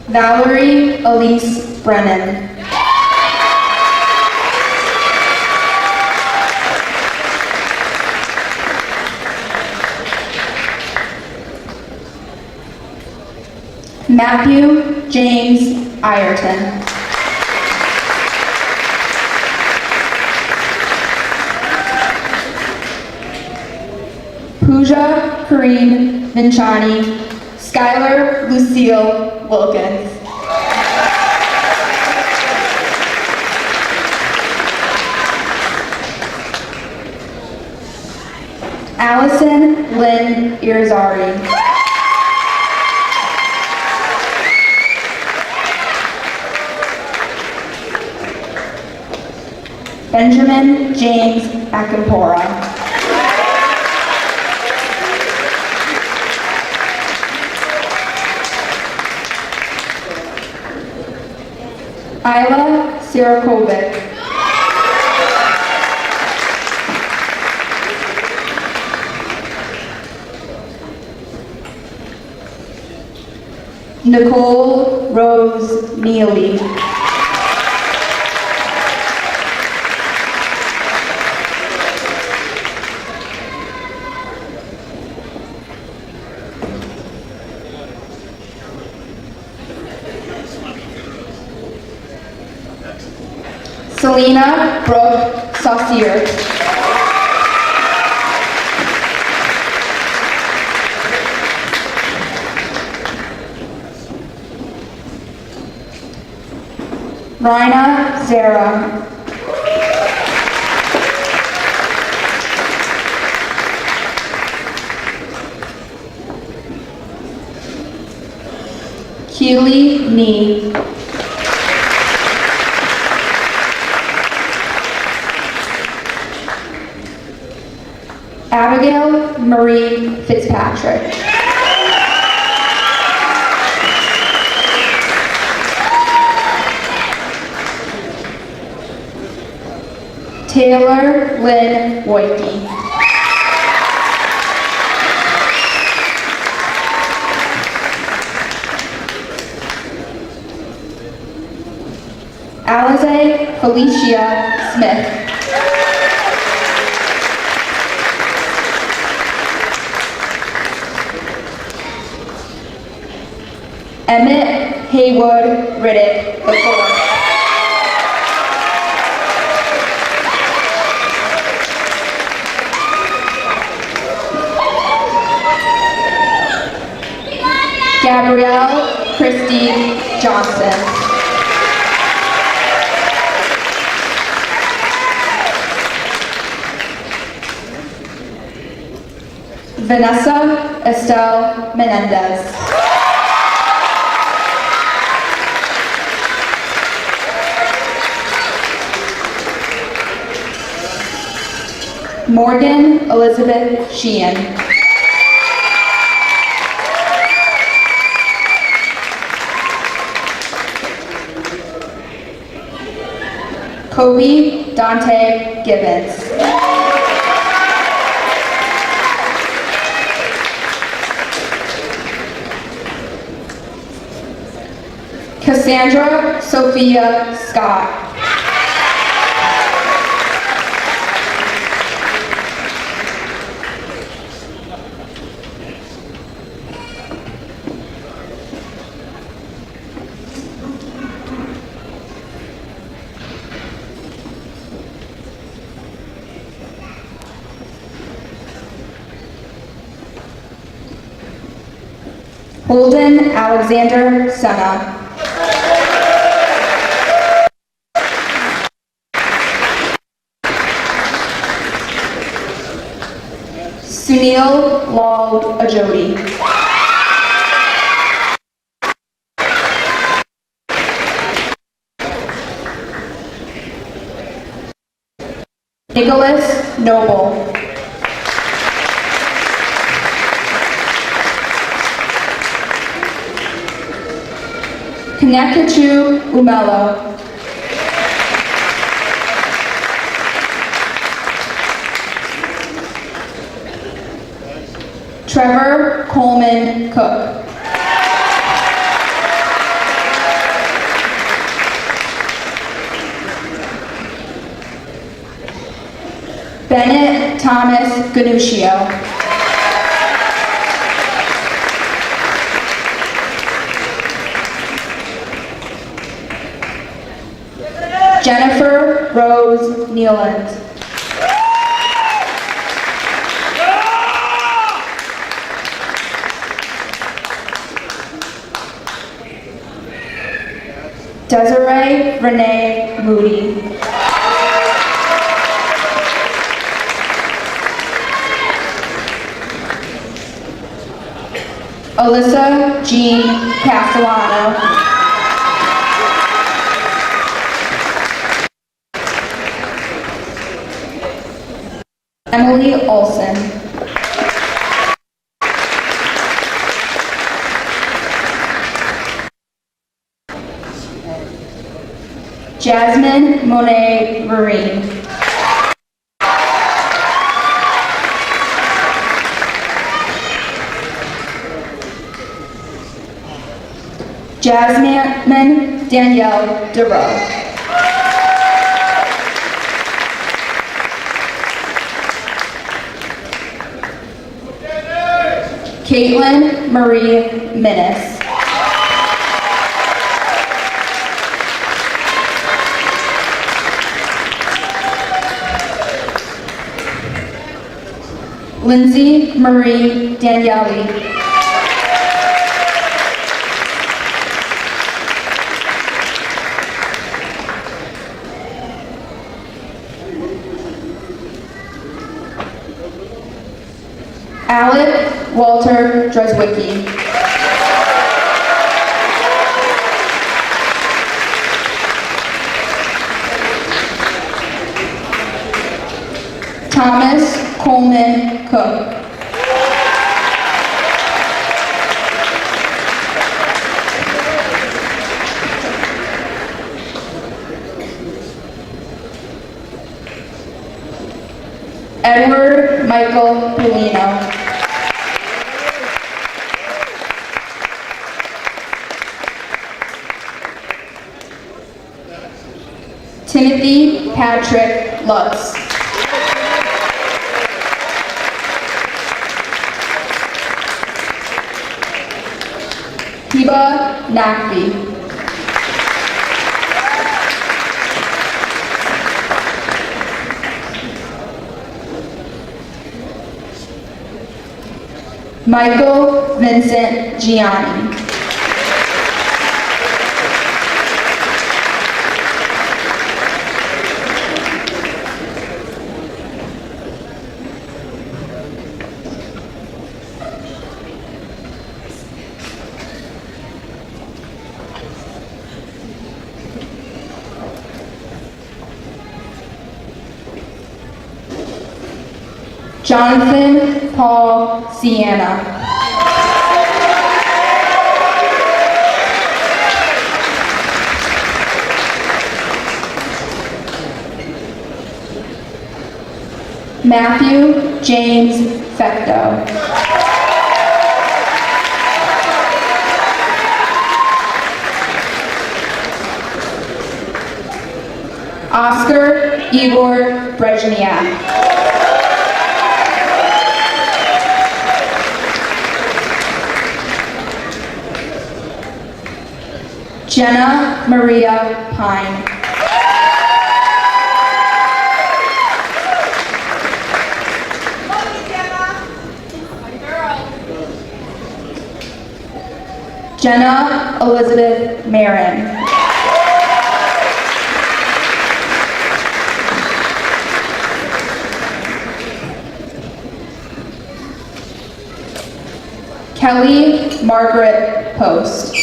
Valerie Elise Brennan. Matthew James Ireton. Pooja Kareem Vinchani. Skylar Lucille Wilkins. Allison Lynn Irizarry. Benjamin James Akampora. Isla Sirakovic. Nicole Rose Neely. Selena Brooke Saucier. Rina Zara. Keely Nee. Abigail Marie Fitzpatrick. Taylor Lynn Woike. Alize Felicia Smith. Emmett Haywood Riddick IV. Gabrielle Christie Johnson. Vanessa Estelle Menendez. Morgan Elizabeth Sheehan. Kobe Dante Gibbons. Cassandra Sophia Scott. Holden Alexander Senna. Sunil Lal Ajodi. Nicholas Noble. Kanekachu Umelo. Trevor Coleman Cook. Bennett Thomas Ganuscio. Jennifer Rose Nealand. Desiree Renee Moody. Alyssa Jean Castellano. Emily Olson. Jasmine Monet Marine. Jasmine Danielle DeRoe. Caitlin Marie Minnis. Lindsay Marie Daniele. Alec Walter Dreswicki. Thomas Coleman Cook. Edward Michael Polino. Timothy Patrick Lutz. Hiba Nakvi. Michael Vincent Gianni. Jonathan Paul Sienna. Matthew James Fecto. Oscar Igor Brezhniak. Jenna Maria Pine. Jenna Elizabeth Marin. Kelly Margaret Post.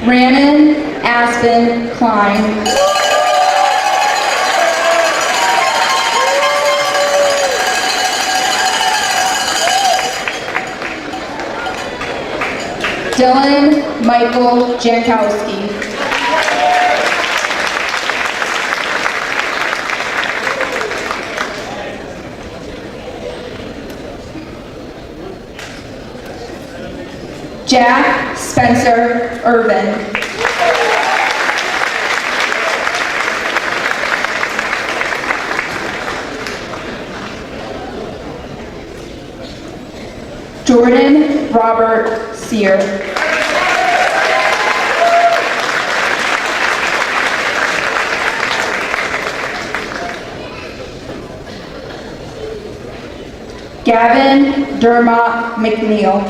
Rhiannon Aspen Klein. Dylan Michael Jankowski. Jack Spencer Irvin. Jordan Robert Sear. Gavin Dermott McNeil.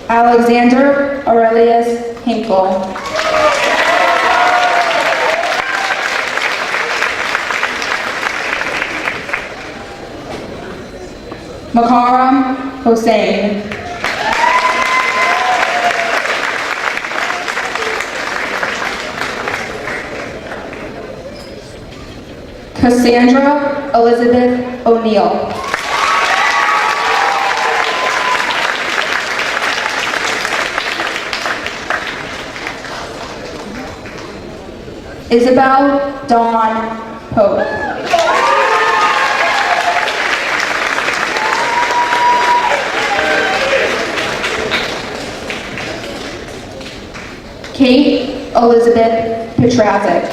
Alexander Aurelius Hinkle. Makaram Hossein. Cassandra Elizabeth O'Neill. Isabel Dawn Pope. Kate Elizabeth Petrazic.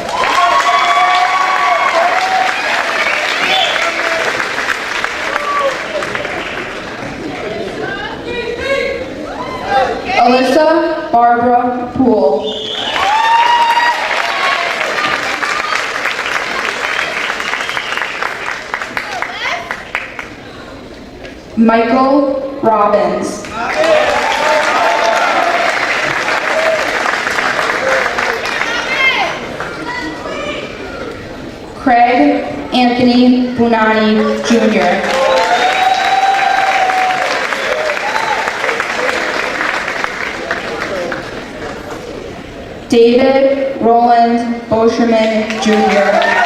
Alyssa Barbara Poole. Michael Robbins. Craig Anthony Bunani Jr. David Roland Bosherman Jr.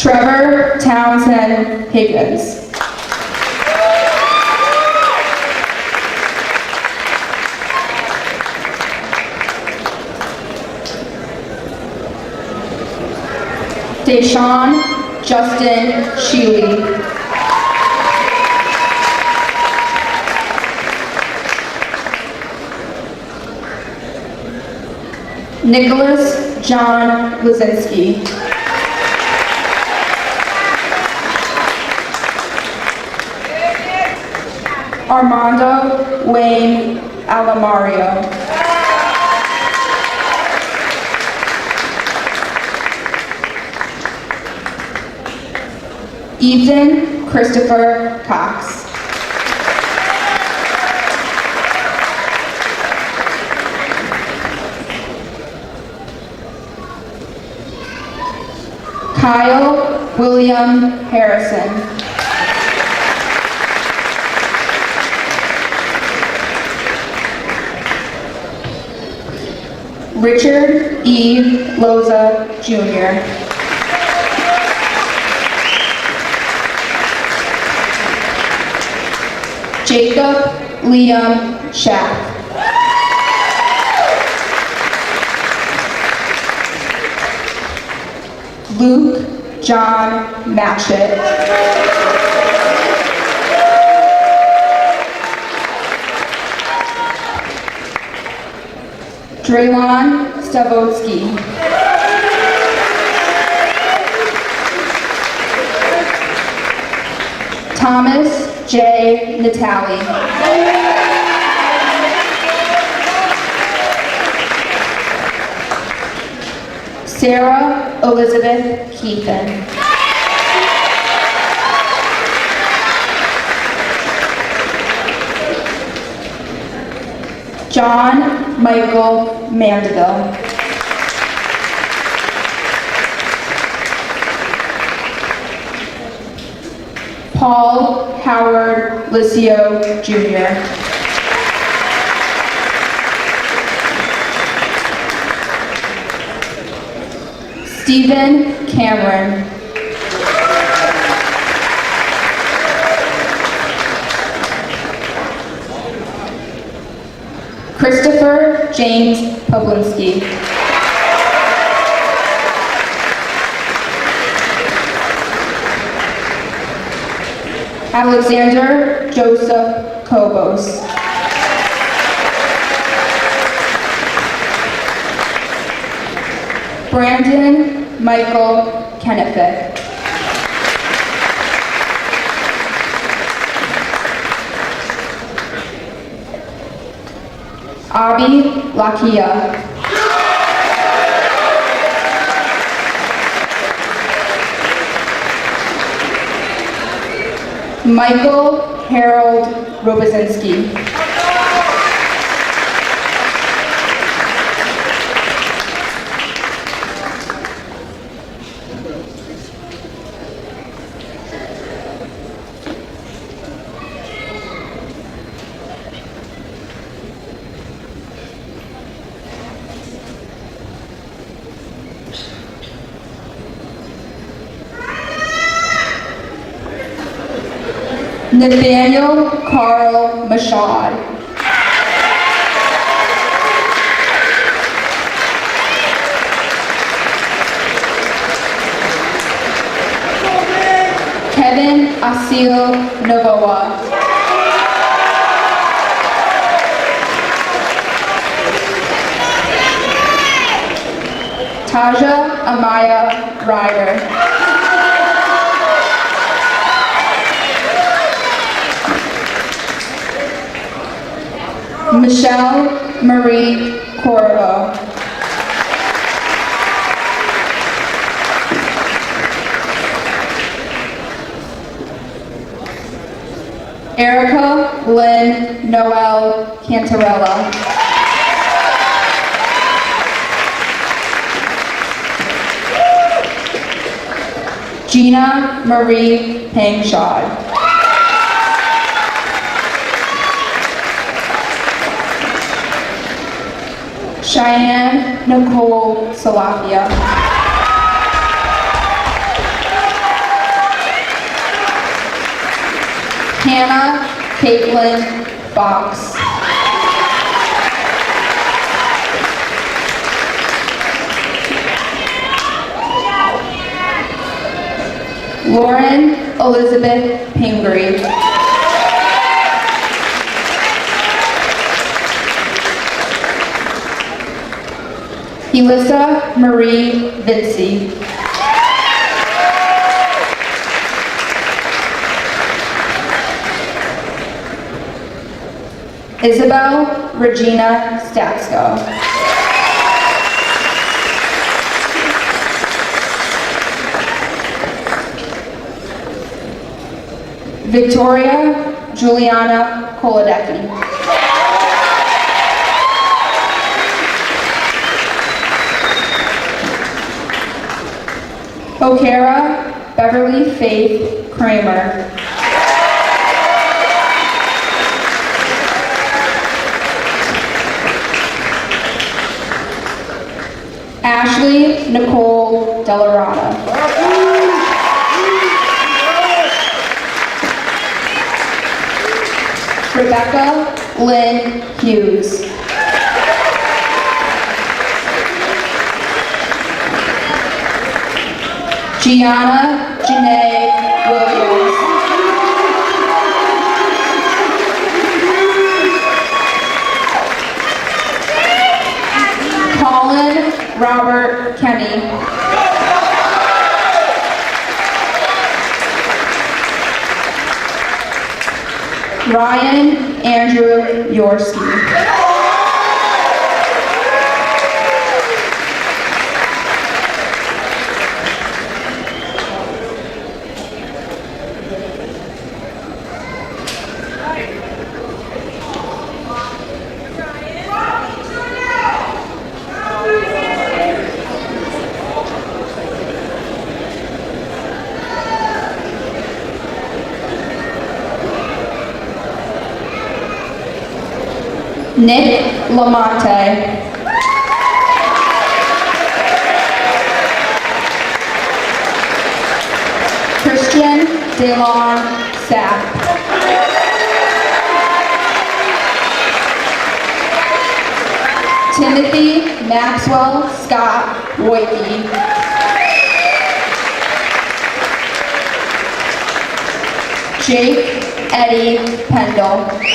Trevor Townsend Higgins. Deshaun Justin Sheely. Nicholas John Lazinski. Armando Wayne Alamario. Ethan Christopher Cox. Kyle William Harrison. Richard E. Loza, Jr. Jacob Liam Schaff. Luke John Matchett. Draylon Stavotsky. Thomas J. Natali. Sarah Elizabeth Keithan. John Michael Mandeville. Paul Howard Licio Jr. Stephen Cameron. Christopher James Poblinski. Alexander Joseph Kobos. Brandon Michael Kennefic. Abi Lakia. Michael Harold Robozinski. Nathaniel Carl Mashad. Kevin Asil Novoa. Taja Amaya Ryder. Michelle Marie Corvo. Erica Lynn Noel Cantarella. Gina Marie Pangshad. Cheyenne Nicole Salafia. Hannah Caitlin Fox. Lauren Elizabeth Pingree. Elissa Marie Vinci. Isabel Regina Statsko. Victoria Juliana Kolodecki. O'Hara Beverly Faith Kramer. Ashley Nicole Delarada. Rebecca Lynn Hughes. Gianna Janae Williams. Colin Robert Kenny. Ryan Andrew Yorski. Nick Lamonte. Christian DeLon Sapp. Timothy Maxwell Scott Woike. Jake Eddie Pendle.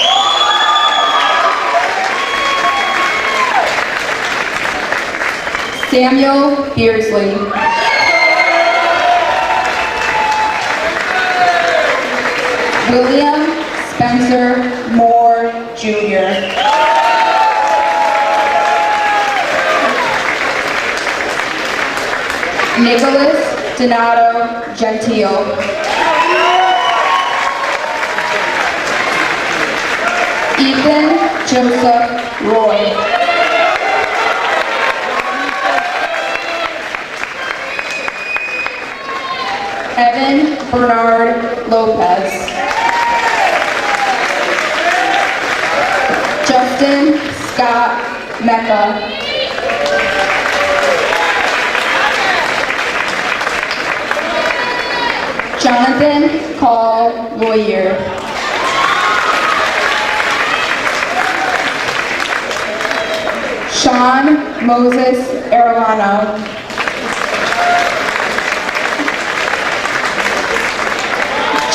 Samuel Beersley. William Spencer Moore Jr. Nicholas Donato Gentile. Ethan Joseph Roy. Evan Bernard Lopez. Justin Scott Mecca. Jonathan Call Lawyer. Sean Moses Arellano.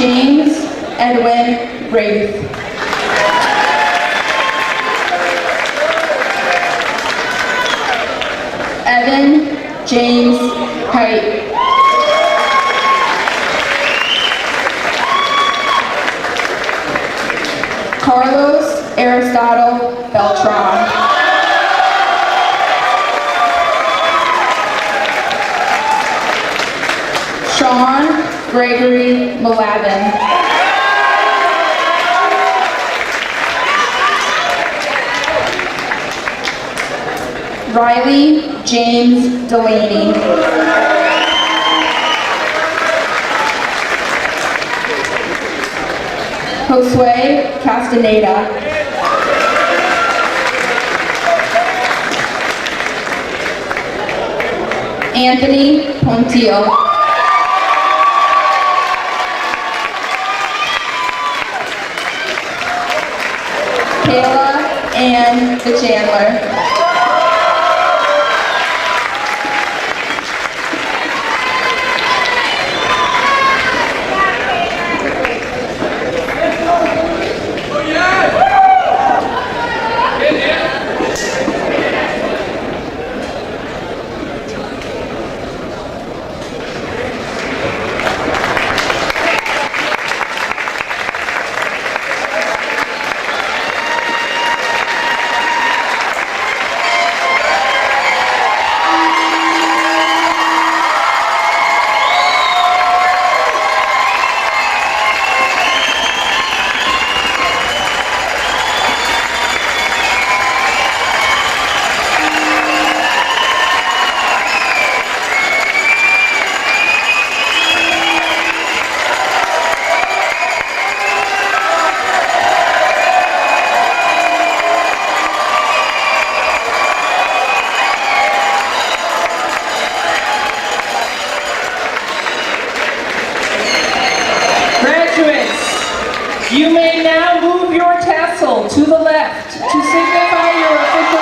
James Edwin Wraith. Evan James Height. Carlos Aristotle Beltran. Sean Gregory Malavin. Riley James Delaney. Josue Castaneda. Anthony Pontillo. Kayla Ann DeChandler. You may now move your tassel to the left to signify your official